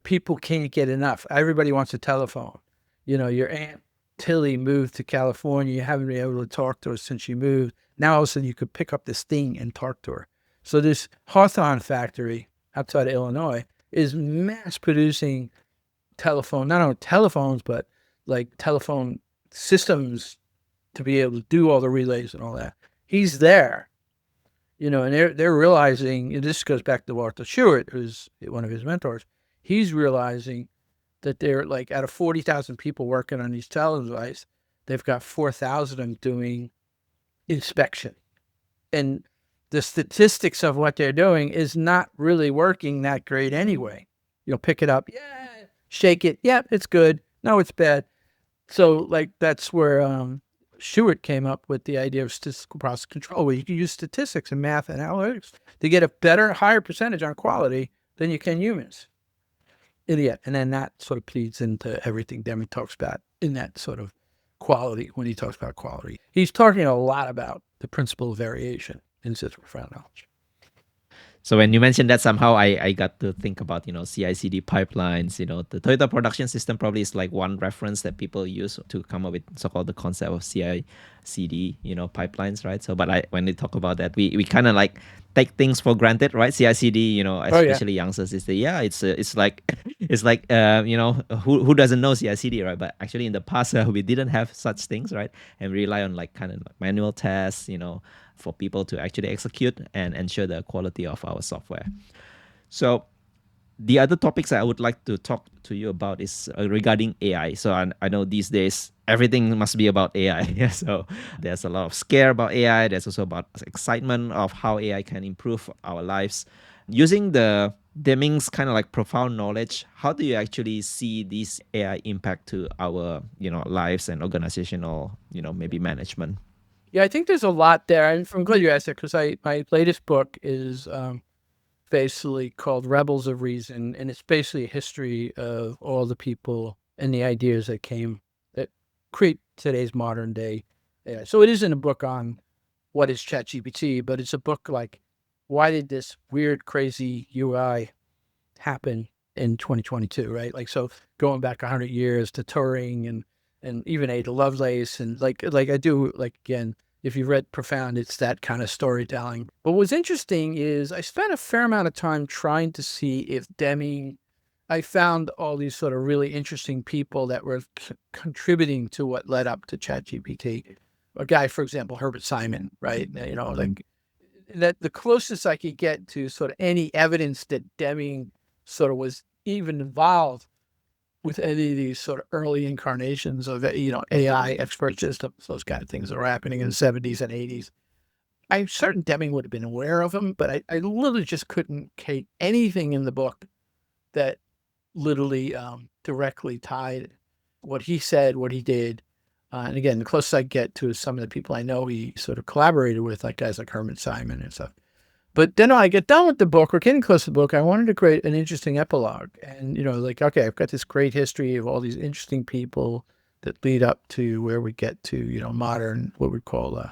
People can't get enough. Everybody wants a telephone. Your Aunt Tilly moved to California. You haven't been able to talk to her since she moved. Now all of a sudden you could pick up this thing and talk to her. So this Hawthorne factory outside of Illinois is mass producing not only telephones, but like telephone systems to be able to do all the relays and all that. He's there, and they're realizing, and this goes back to Walter Stewart, who's one of his mentors. He's realizing that they're like, out of 40,000 people working on these teledevices, they've got 4,000 of them doing inspection. And the statistics of what they're doing is not really working that great anyway. Pick it up. Yeah. Shake it. Yeah, it's good. No, it's bad. So like, that's where Stewart came up with the idea of statistical process control, where you can use statistics and math and analytics to get a higher percentage on quality than you can humans. And then that sort of bleeds into everything Deming talks about in that sort of quality. When he talks about quality, he's talking a lot about the principle of variation in system profound knowledge. So when you mentioned that, somehow I got to think about, CI/CD pipelines. The Toyota production system probably is like one reference that people use to come up with so-called the concept of CI/CD, pipelines, right? So, but when they talk about that, we kind of like take things for granted, right? CI/CD, especially youngsters, it's like who doesn't know CI/CD, right? But actually in the past we didn't have such things, right? And we rely on like kind of like manual tests, for people to actually execute and ensure the quality of our software. So the other topics I would like to talk to you about is regarding AI. So I know these days everything must be about AI. So there's a lot of scare about AI. There's also about excitement of how AI can improve our lives. Using the Deming's kind of like profound knowledge, how do you actually see this AI impact to our lives and organizational maybe management? Yeah, I think there's a lot there. I'm glad you asked that, because my latest book is basically called Rebels of Reason, and it's basically a history of all the people and the ideas that create today's modern day AI. So it isn't a book on what is ChatGPT, but it's a book like, why did this weird, crazy UI happen in 2022, right? Like, so going back 100 years to Turing and even Ada Lovelace, and like I do, like, again, if you've read Profound, it's that kind of storytelling. But what's interesting is I spent a fair amount of time trying to see if Deming, I found all these sort of really interesting people that were contributing to what led up to ChatGPT. A guy, for example, Herbert Simon, right? You know, like that, the closest I could get to sort of any evidence that Deming sort of was even involved with any of these sort of early incarnations of, you know, AI expert systems, those kind of things that were happening in the 70s and 80s. I'm certain Deming would have been aware of them, but I literally just couldn't take anything in the book that literally directly tied what he said, what he did. And again, the closest I get to is some of the people I know he sort of collaborated with, like guys like Herman Simon and stuff. But then when I get done with the book, or getting close to the book, I wanted to create an interesting epilogue. And, you know, like, okay, I've got this great history of all these interesting people that lead up to where we get to, you know, modern, what we call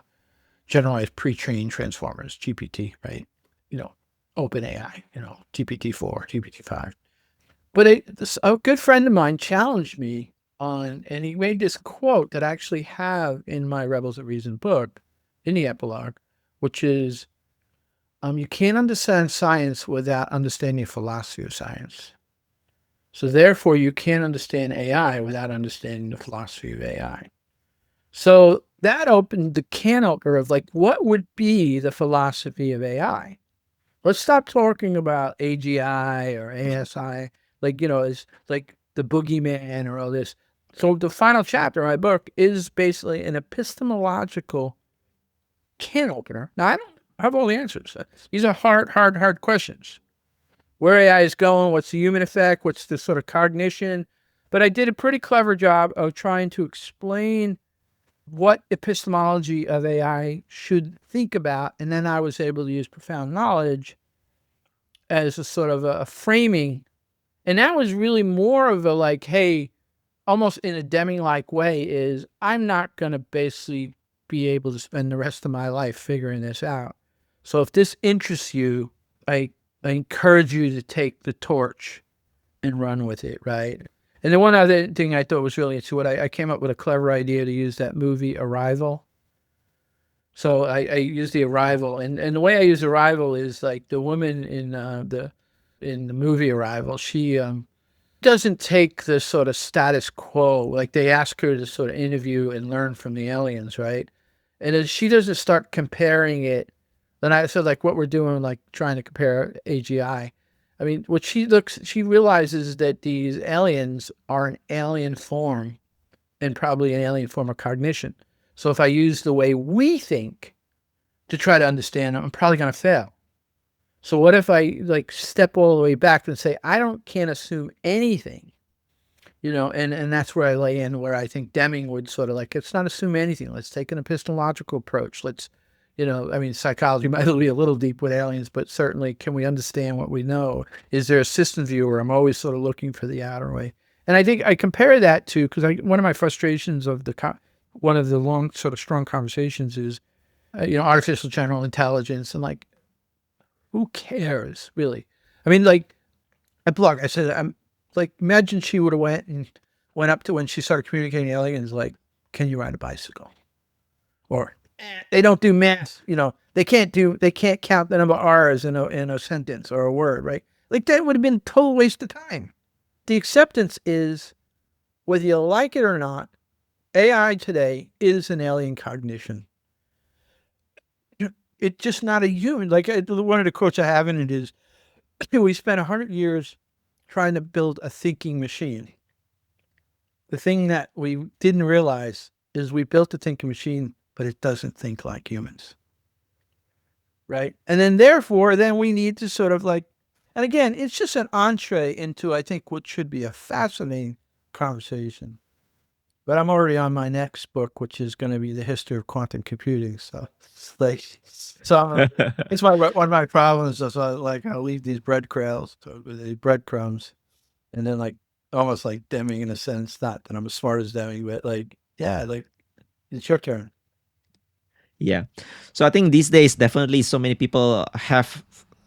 generalized pre-trained transformers, GPT, right? You know, OpenAI, you know, GPT-4, GPT-5. But a good friend of mine challenged me on, and he made this quote that I actually have in my Rebels of Reason book, in the epilogue, which is, you can't understand science without understanding philosophy of science. So therefore, you can't understand AI without understanding the philosophy of AI. So that opened the can opener of like, what would be the philosophy of AI? Let's stop talking about AGI or ASI, like, you know, it's like the boogeyman or all this. So the final chapter of my book is basically an epistemological can opener. Now, I don't have all the answers. These are hard questions. Where AI is going, what's the human effect, what's the sort of cognition. But I did a pretty clever job of trying to explain what epistemology of AI should think about. And then I was able to use profound knowledge as a sort of a framing. And that was really more of a like, hey, almost in a Deming-like way, is I'm not going to basically be able to spend the rest of my life figuring this out. So if this interests you, I encourage you to take the torch and run with it, right? And the one other thing I thought was really interesting, I came up with a clever idea to use that movie Arrival. So I used the Arrival, and the way I use Arrival is like the woman in the movie Arrival, she doesn't take the sort of status quo, like they ask her to sort of interview and learn from the aliens, right? And as she doesn't start comparing it, then I said, like what we're doing, like trying to compare AGI. I mean, what she realizes that these aliens are an alien form, and probably an alien form of cognition. So if I use the way we think to try to understand them, I'm probably going to fail. So what if I like step all the way back and say, can't assume anything, you know, and that's where I lay in, where I think Deming would sort of like, let's not assume anything. Let's take an epistemological approach. Let's, you know, I mean, psychology might be a little deep with aliens, but certainly can we understand what we know? Is there a system view where I'm always sort of looking for the outer way? And I think I compare that to, because one of my frustrations of one of the long sort of strong conversations is, you know, artificial general intelligence, and like, who cares really? I mean, like I blog, I said, I'm like, imagine she would have went up to, when she started communicating aliens, like, can you ride a bicycle? Or they don't do math, you know, they can't count the number of R's in a sentence or a word, right? Like that would have been a total waste of time. The acceptance is, whether you like it or not, AI today is an alien cognition. It's just not a human. Like one of the quotes I have in it is, we spent 100 years trying to build a thinking machine. The thing that we didn't realize is we built a thinking machine, but it doesn't think like humans. Right? And then therefore, we need to sort of like, and again, it's just an entree into, I think, what should be a fascinating conversation. But I'm already on my next book, which is going to be the history of quantum computing. So it's like, it's one of my problems is like I'll leave these breadcrumbs, and then like almost like Deming in a sense. Not that I'm as smart as Deming, but like, yeah, like it's your turn. Yeah. So I think these days, definitely so many people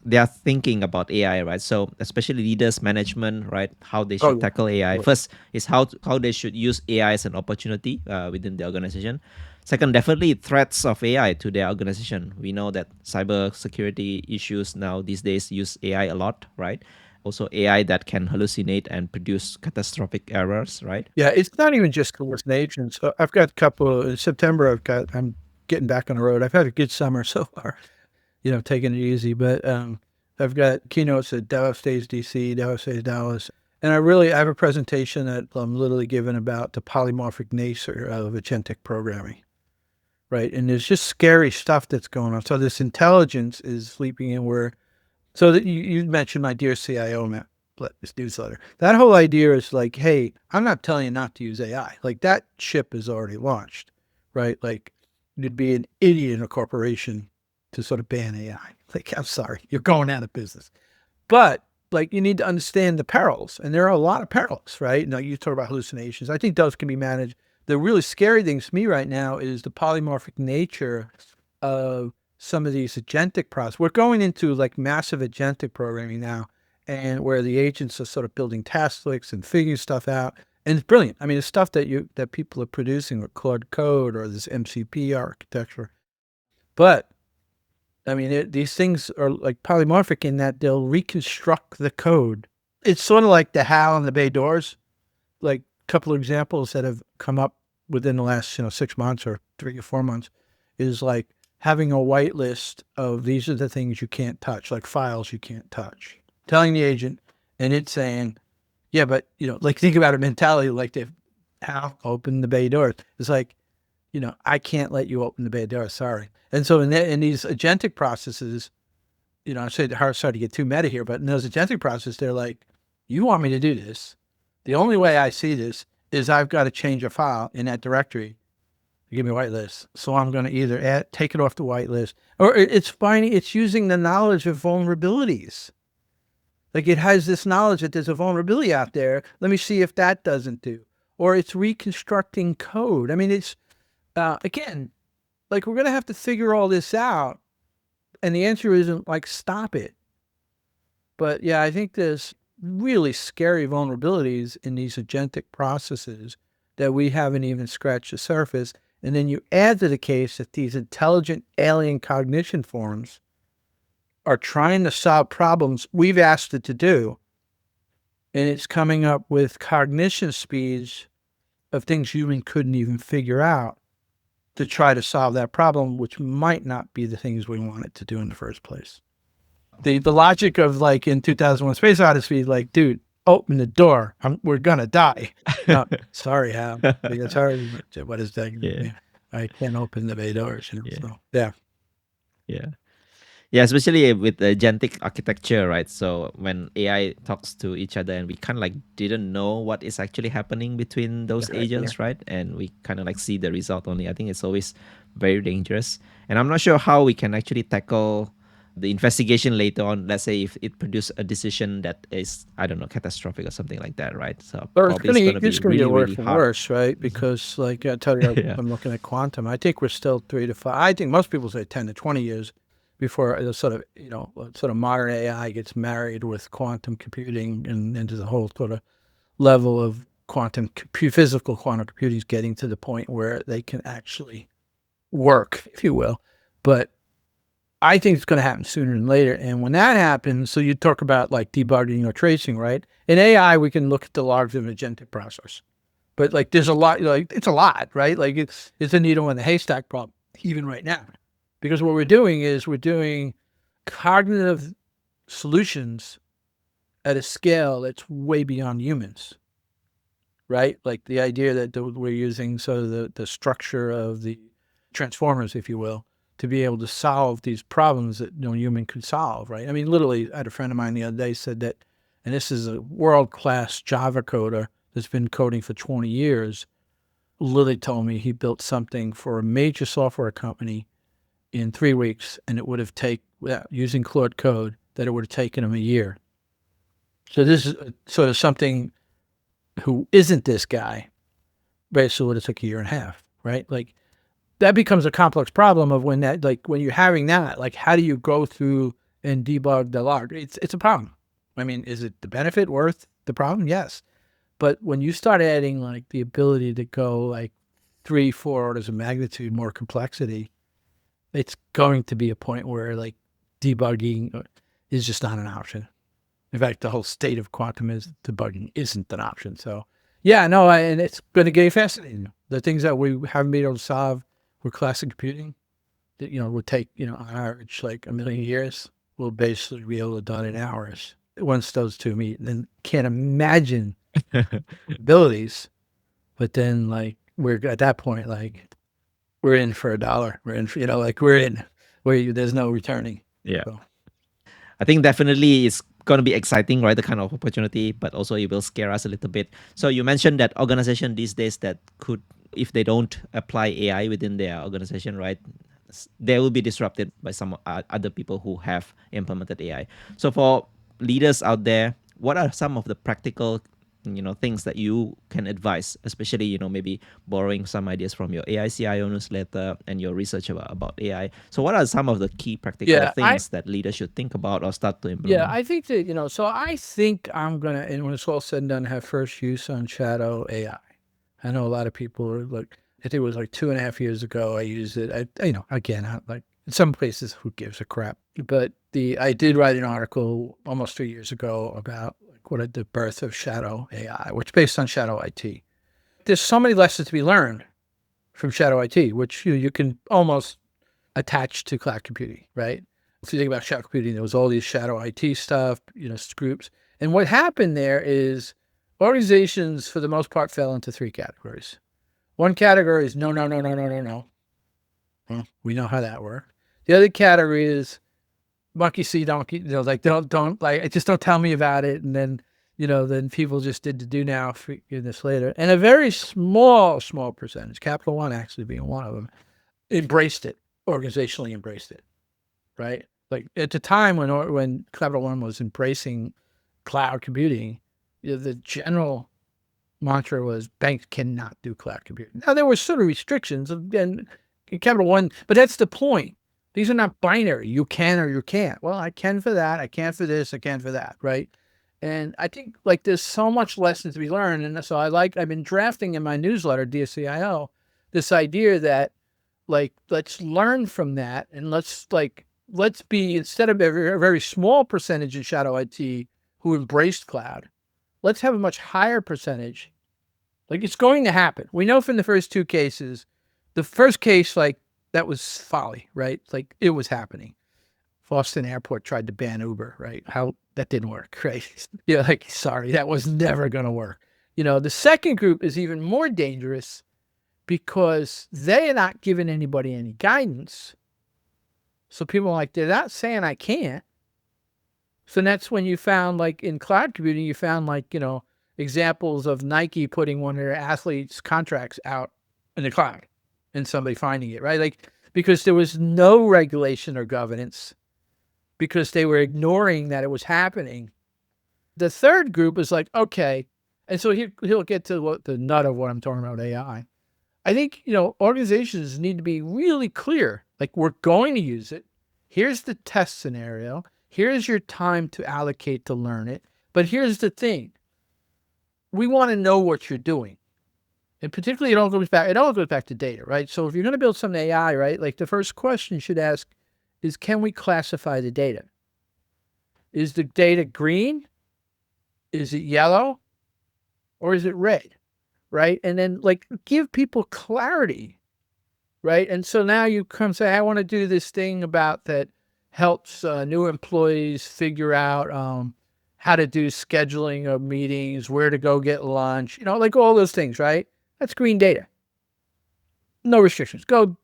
they are thinking about AI, right? So especially leaders, management, right? How they Oh should tackle AI. yeah. First is how they should use AI as an opportunity within the organization. Second, definitely threats of AI to their organization. We know that cyber security issues now these days use AI a lot, right? Also AI that can hallucinate and produce catastrophic errors, right? Yeah, it's not even just hallucinations. I've got a couple in September. I'm getting back on the road. I've had a good summer so far, taking it easy. But I've got keynotes at DevOps Days DC, DevOps Days Dallas, and I have a presentation that I'm literally giving about the polymorphic nature of agentic programming, right? And there's just scary stuff that's going on. So this intelligence is sleeping in where. So that you mentioned my dear CIO this newsletter. That whole idea is like, hey, I'm not telling you not to use AI. Like that ship is already launched, right? Like you'd be an idiot in a corporation to sort of ban AI. Like, I'm sorry, you're going out of business. But like you need to understand the perils, and there are a lot of perils, right? Now you talk about hallucinations. I think those can be managed. The really scary thing to me right now is the polymorphic nature of some of these agentic processes. We're going into like massive agentic programming now, and where the agents are sort of building task lists and figuring stuff out. And it's brilliant. I mean, the stuff that people are producing with Claude Code or this MCP architecture. But I mean, these things are like polymorphic in that they'll reconstruct the code. It's sort of like the HAL and the Bay doors, like a couple of examples that have come up within the last 6 months or 3 or 4 months is like having a whitelist of these are the things you can't touch, like files you can't touch. Telling the agent, and it's saying, yeah, but like think about a mentality like the HAL open the Bay doors. It's like, I can't let you open the Bay door. Sorry. And so in these agentic processes, I say sorry to get too meta here, but in those agentic processes, they're like, you want me to do this. The only way I see this is I've got to change a file in that directory to give me a whitelist. So I'm going to either take it off the whitelist, or it's using the knowledge of vulnerabilities. Like it has this knowledge that there's a vulnerability out there. Let me see if that doesn't do. Or it's reconstructing code. I mean, it's, again, like we're going to have to figure all this out. And the answer isn't like, stop it. But yeah, I think there's really scary vulnerabilities in these agentic processes that we haven't even scratched the surface. And then you add to the case that these intelligent alien cognition forms are trying to solve problems we've asked it to do. And it's coming up with cognition speeds of things human couldn't even figure out to try to solve that problem, which might not be the things we want it to do in the first place. The logic of like in 2001 Space Odyssey, like, dude, open the door. We're going to die. No, sorry, Hal. Sorry, what is that? Yeah. I can't open the bay doors. Yeah. So, yeah. Yeah. Yeah, especially with the agentic architecture, right? So when AI talks to each other and we kind of like didn't know what is actually happening between those agents, right? And we kind of like see the result only. I think it's always very dangerous. And I'm not sure how we can actually tackle the investigation later on. Let's say if it produces a decision that is, I don't know, catastrophic or something like that, right? So Or probably it's going to be get really, worse really and hard. worse, right? Because like I tell you, Yeah. I'm looking at quantum. I think we're still 3 to 5. I think most people say 10 to 20 years before the sort of modern AI gets married with quantum computing and into the whole sort of level of physical quantum computing is getting to the point where they can actually work, if you will. But I think it's going to happen sooner than later. And when that happens, so you talk about like debugging or tracing, right? In AI, we can look at the logs of an agentic process. But like there's a lot, like it's a lot, right? Like it's a needle in the haystack problem, even right now. Because what we're doing is we're doing cognitive solutions at a scale that's way beyond humans, right? Like the idea that we're using sort of the structure of the transformers, if you will, to be able to solve these problems that no human could solve, right? I mean, literally, I had a friend of mine the other day said that, and this is a world-class Java coder that's been coding for 20 years, literally told me he built something for a major software company in 3 weeks, and it would have using Claude Code, that it would have taken him a year. So this is sort of something who isn't this guy, basically would have took a year and a half, right? Like that becomes a complex problem of when you're having that, like how do you go through and debug the log? It's a problem. I mean, is it the benefit worth the problem? Yes. But when you start adding like the ability to go like 3-4 orders of magnitude more complexity, it's going to be a point where like debugging is just not an option. In fact, the whole state of quantum is debugging isn't an option. So yeah, no, and it's going to get fascinating. The things that we haven't been able to solve with classic computing, that, would take, on average like a million years, we'll basically be able to done in hours once those two meet. And then can't imagine abilities, but then like we're at that point, like we're in for $1. We're in for, like we're in where there's no returning. Yeah. So. I think definitely it's going to be exciting, right? The kind of opportunity, but also it will scare us a little bit. So you mentioned that organization these days that could, if they don't apply AI within their organization, right, they will be disrupted by some other people who have implemented AI. So for leaders out there, what are some of the practical things that you can advise, especially maybe borrowing some ideas from your AI CIO newsletter and your research about AI? So what are some of the key practical things that leaders should think about or start to implement? Yeah, I think that, so I think I'm gonna, and when it's all said and done, have first use on Shadow AI. I know a lot of people are like, I think it was like 2.5 years ago I used it. Again, like in some places, who gives a crap? But I did write an article almost 3 years ago about like the birth of Shadow AI, which is based on Shadow IT. There's so many lessons to be learned from Shadow IT, which you can almost attach to cloud computing, right? If you think about shadow computing, there was all these shadow IT stuff, groups. And what happened there is organizations, for the most part, fell into 3 categories. One category is no. Well, we know how that worked. The other category is monkey see, donkey, like don't like, just don't tell me about it. And then, then people just did the do now, forgive this later. And a very small percentage, Capital One actually being one of them, embraced it, organizationally embraced it, right? Like at the time when Capital One was embracing cloud computing, the general mantra was banks cannot do cloud computing. Now there were sort of restrictions, and Capital One, but that's the point. These are not binary. You can or you can't. Well, I can for that. I can for this. I can for that, right? And I think like there's so much lessons to be learned. And so I've been drafting in my newsletter, Dear CIO, this idea that like, let's learn from that. And let's be, instead of a very small percentage in Shadow IT who embraced cloud, let's have a much higher percentage. Like it's going to happen. We know from the first 2 cases, the first case, like that was folly, right? Like it was happening. Boston Airport tried to ban Uber, right? How that didn't work, right? Like, sorry, that was never going to work. The second group is even more dangerous because they are not giving anybody any guidance. So people are like, they're not saying I can't. So that's when you found, like in cloud computing, you found like, examples of Nike putting one of their athletes' contracts out in the cloud and somebody finding it, right? Like, because there was no regulation or governance, because they were ignoring that it was happening. The third group is like, okay. And so he'll get to the nut of what I'm talking about, AI. I think, organizations need to be really clear. Like, we're going to use it. Here's the test scenario. Here's your time to allocate to learn it. But here's the thing. We want to know what you're doing. And particularly, it all goes back to data, right? So if you're going to build some AI, right, like the first question you should ask is, can we classify the data? Is the data green? Is it yellow? Or is it red? Right? And then like give people clarity, right? And so now you come say, I want to do this thing about that helps new employees figure out how to do scheduling of meetings, where to go get lunch, like all those things, right? That's green data. No restrictions. Go,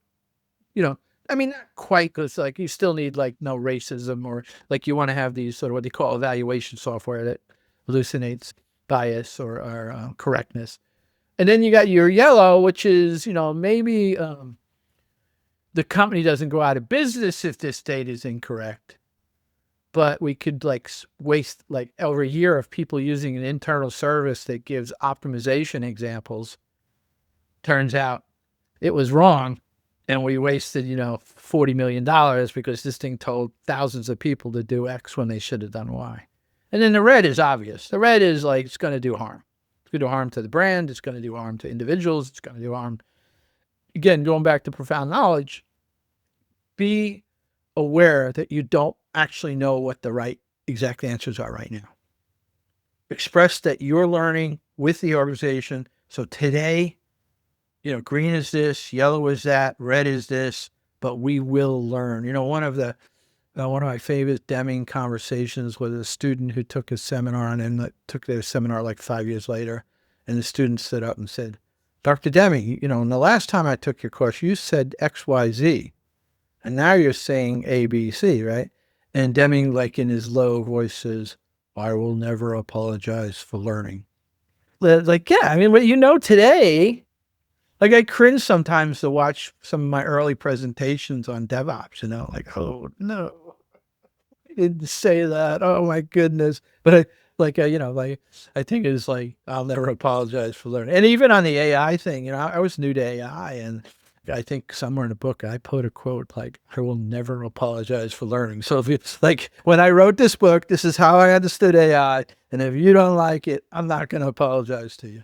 I mean, not quite, because like you still need like no racism, or like you want to have these sort of what they call evaluation software that hallucinates bias or correctness. And then you got your yellow, which is, maybe the company doesn't go out of business if this data is incorrect. but we could like waste like over a year of people using an internal service that gives optimization examples. Turns out it was wrong. And we wasted, $40 million because this thing told thousands of people to do X when they should have done Y. And then the red is obvious. The red is like, it's going to do harm. It's going to do harm to the brand. It's going to do harm to individuals. It's going to do harm. Again, going back to profound knowledge, be aware that you don't actually know what the right exact answers are right now. Express that you're learning with the organization. So today, green is this, yellow is that, red is this, but we will learn. One of my favorite Deming conversations was a student who took a seminar and took their seminar like 5 years later. And the student stood up and said, Dr. Deming, in the last time I took your course, you said X, Y, Z. And now you're saying A, B, C, right? And Deming, like in his low voice, says, I will never apologize for learning. Like, yeah, I mean, what today, like I cringe sometimes to watch some of my early presentations on DevOps, like, oh no, I didn't say that. Oh my goodness. But I think it's like, I'll never apologize for learning. And even on the AI thing, I was new to AI, and I think somewhere in the book, I put a quote like, I will never apologize for learning. So if it's like, when I wrote this book, this is how I understood AI. And if you don't like it, I'm not going to apologize to you,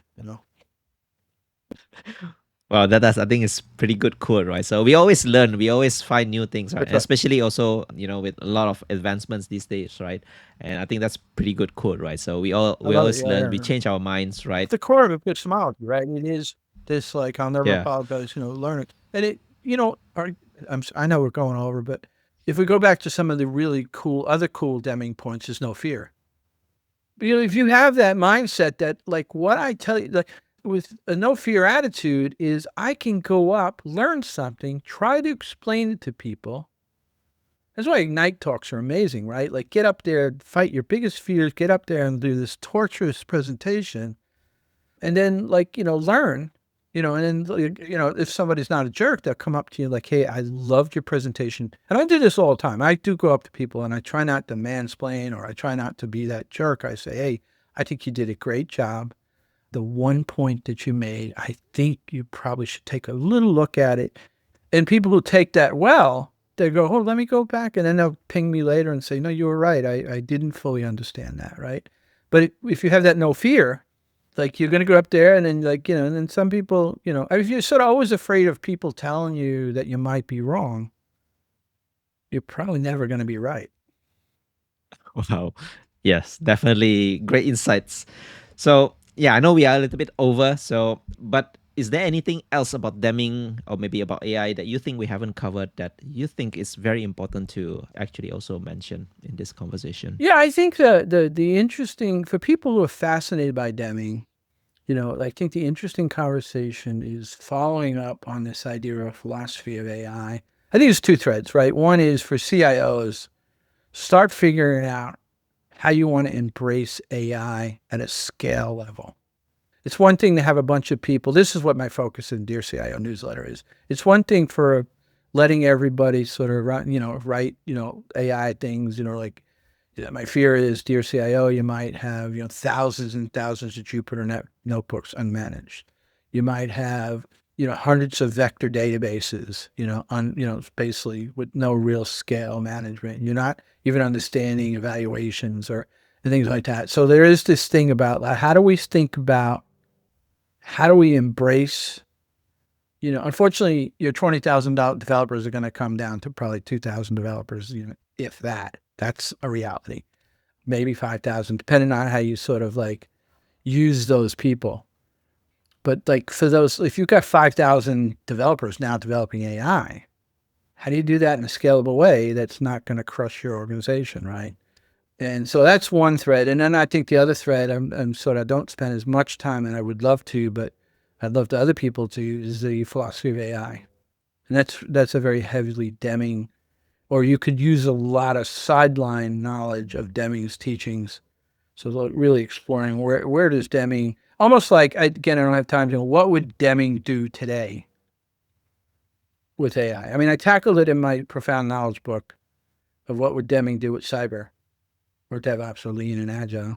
Wow, I think is pretty good quote, right? So we always learn, we always find new things, right? That's right. Especially also, with a lot of advancements these days, right? And I think that's pretty good quote, right? So we love it. always Yeah, learn, we yeah. change our minds, right? The core of a good smile, right? It is this like, I'll never Yeah. apologize, learning. And it, I know we're going over, but if we go back to some of the really other cool Deming points, is no fear. If you have that mindset that like what I tell you, like with a no fear attitude is I can go up, learn something, try to explain it to people. That's why Ignite talks are amazing, right? Like get up there, fight your biggest fears, get up there and do this torturous presentation. And then learn, and then, if somebody's not a jerk, they'll come up to you like, hey, I loved your presentation. And I do this all the time. I do go up to people and I try not to mansplain, or I try not to be that jerk. I say, hey, I think you did a great job. The one point that you made, I think you probably should take a little look at it. And people who take that well, they go, oh, let me go back. And then they'll ping me later and say, no, you were right. I didn't fully understand that, right? But if you have that no fear, like you're going to go up there and then and then some people, if you're sort of always afraid of people telling you that you might be wrong, you're probably never going to be right. Wow. Yes, definitely great insights. So yeah, I know we are a little bit over. So, but is there anything else about Deming or maybe about AI that you think we haven't covered that you think is very important to actually also mention in this conversation? Yeah, I think the interesting, for people who are fascinated by Deming, I think the interesting conversation is following up on this idea of philosophy of AI. I think there's two threads, right? One is for CIOs, start figuring out how you want to embrace AI at a scale level. It's one thing to have a bunch of people. This is what my focus in Dear CIO newsletter is. It's one thing for letting everybody sort of write, AI things, my fear is, Dear CIO, you might have, thousands and thousands of Jupyter notebooks unmanaged. You might have, hundreds of vector databases, basically with no real scale management. You're not even understanding evaluations and things like that. So there is this thing about how do we embrace, unfortunately, your 20,000 developers are going to come down to probably 2,000 developers, if that. That's a reality. Maybe 5,000, depending on how you sort of use those people. But for those, if you've got 5,000 developers now developing AI, how do you do that in a scalable way that's not going to crush your organization, right? And so that's one thread. And then I think the other thread, I'm sort of don't spend as much time, and I would love to, but I'd love to other people to, is the philosophy of AI. And that's a very heavily Deming, or you could use a lot of sideline knowledge of Deming's teachings. So really exploring where does Deming, almost like, again, I don't have time to, what would Deming do today with AI? I mean, I tackled it in my profound knowledge book of what would Deming do with cyber. or DevOps or Lean and Agile,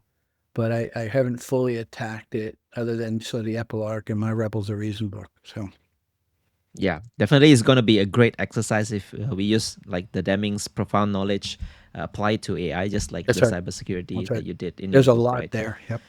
but I haven't fully attacked it other than sort of the epilogue in my Rebels of Reason book. So Yeah, definitely it's going to be a great exercise if we use like the Deming's profound knowledge applied to AI, just like the that's right. cybersecurity That's right. that you did in your There's a book, lot right? there. Yep.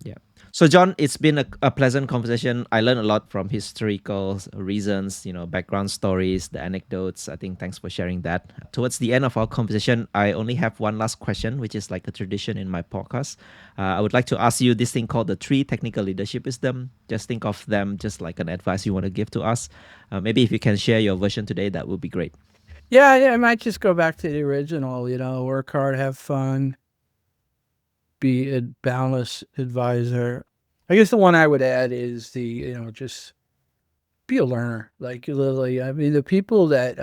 Yeah. So, John, it's been a pleasant conversation. I learned a lot from historical reasons, background stories, the anecdotes. I think thanks for sharing that. Towards the end of our conversation, I only have one last question, which is like a tradition in my podcast. I would like to ask you this thing called the three technical leadership wisdom. Just think of them just like an advice you want to give to us. Maybe if you can share your version today, that would be great. Yeah, I might just go back to the original, work hard, have fun, be a balanced advisor. I guess the one I would add is just be a learner. Like literally, I mean, the people that,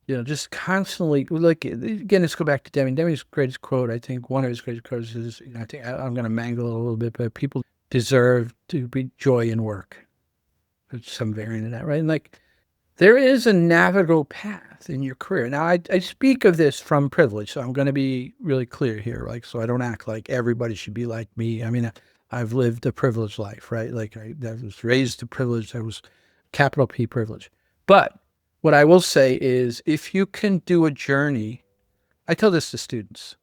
just constantly, like, again, let's go back to Deming. Deming's greatest quote, I think one of his greatest quotes is, I think I'm going to mangle it a little bit, but people deserve to be joy in work. There's some variant of that, right? And like, there is a navigable path in your career. Now, I speak of this from privilege, so I'm going to be really clear here, like, so I don't act like everybody should be like me. I mean, I've lived a privileged life, right? Like, I was raised to privilege. I was capital P privilege. But what I will say is, if you can do a journey, I tell this to students,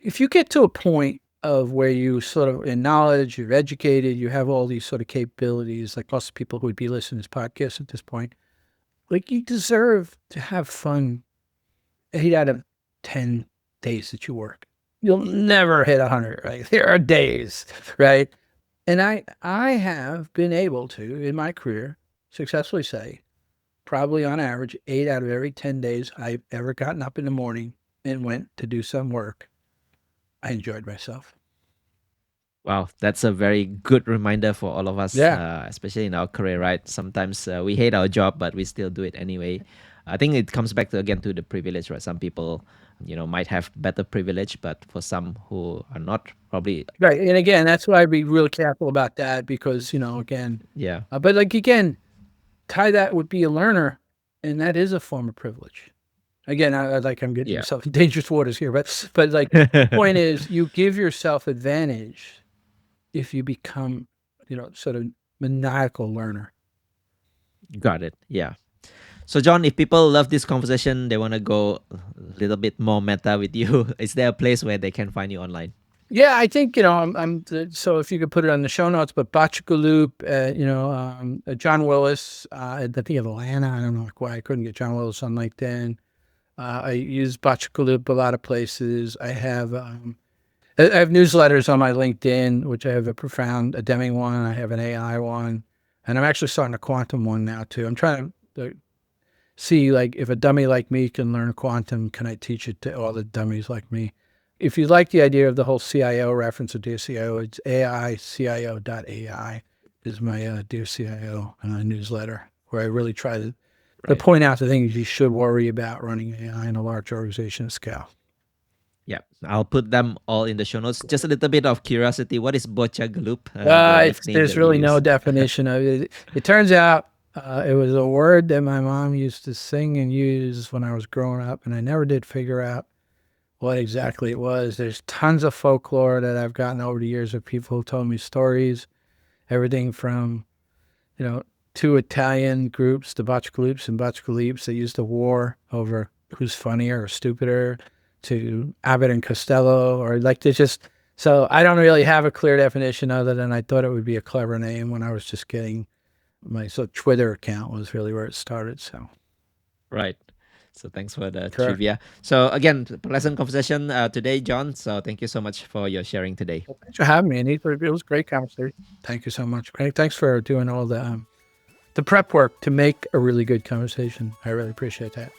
if you get to a point of where you sort of in knowledge, you're educated, you have all these sort of capabilities, like most people who would be listening to this podcast at this point, like you deserve to have fun 8 out of 10 days that you work. You'll never hit 100, right? There are days, right? And I have been able to, in my career, successfully say, probably on average, 8 out of every 10 days I've ever gotten up in the morning and went to do some work, I enjoyed myself. Wow, that's a very good reminder for all of us, Yeah. especially in our career, right? Sometimes we hate our job, but we still do it anyway. I think it comes back to again to the privilege, right? Some people, might have better privilege, but for some who are not, probably, Right. And again, that's why I'd be real careful about that because, again, yeah, but like, again, tie that would be a learner, and that is a form of privilege. Again, I'm getting yeah, myself in dangerous waters here, but like, the point is, you give yourself advantage if you become, sort of maniacal learner. got it. Yeah. So, John, if people love this conversation, they want to go a little bit more meta with you. Is there a place where they can find you online? Yeah, I think, so if you could put it on the show notes, but Botchkaloop, John Willis, I think of Atlanta. I don't know why I couldn't get John Willis on LinkedIn. I use Botchkaloop a lot of places. I have newsletters on my LinkedIn, which I have a Deming one, I have an AI one, and I'm actually starting a quantum one now too. I'm trying to see, like, if a dummy like me can learn quantum, can I teach it to all the dummies like me? If you like the idea of the whole CIO reference of Dear CIO, it's aicio.ai is my Dear CIO newsletter, where I really try to point out the things you should worry about running AI in a large organization at scale. Yeah, I'll put them all in the show notes. Just a little bit of curiosity. What is Botchkaloop? There's really no definition of it. It turns out it was a word that my mom used to sing and use when I was growing up, and I never did figure out what exactly it was. There's tons of folklore that I've gotten over the years of people who told me stories, everything from, two Italian groups, the Botchkaloops and Botchkaleeps, that used to war over who's funnier or stupider, to Abbott and Costello, or like they just, so I don't really have a clear definition other than I thought it would be a clever name when I was just getting my Twitter account was really where it started. So right. So thanks for the trivia. So again, pleasant conversation today, John. So thank you so much for your sharing today. Well, thanks for having me, Andy. It was a great conversation. Thank you so much. Thanks for doing all the prep work to make a really good conversation. I really appreciate that.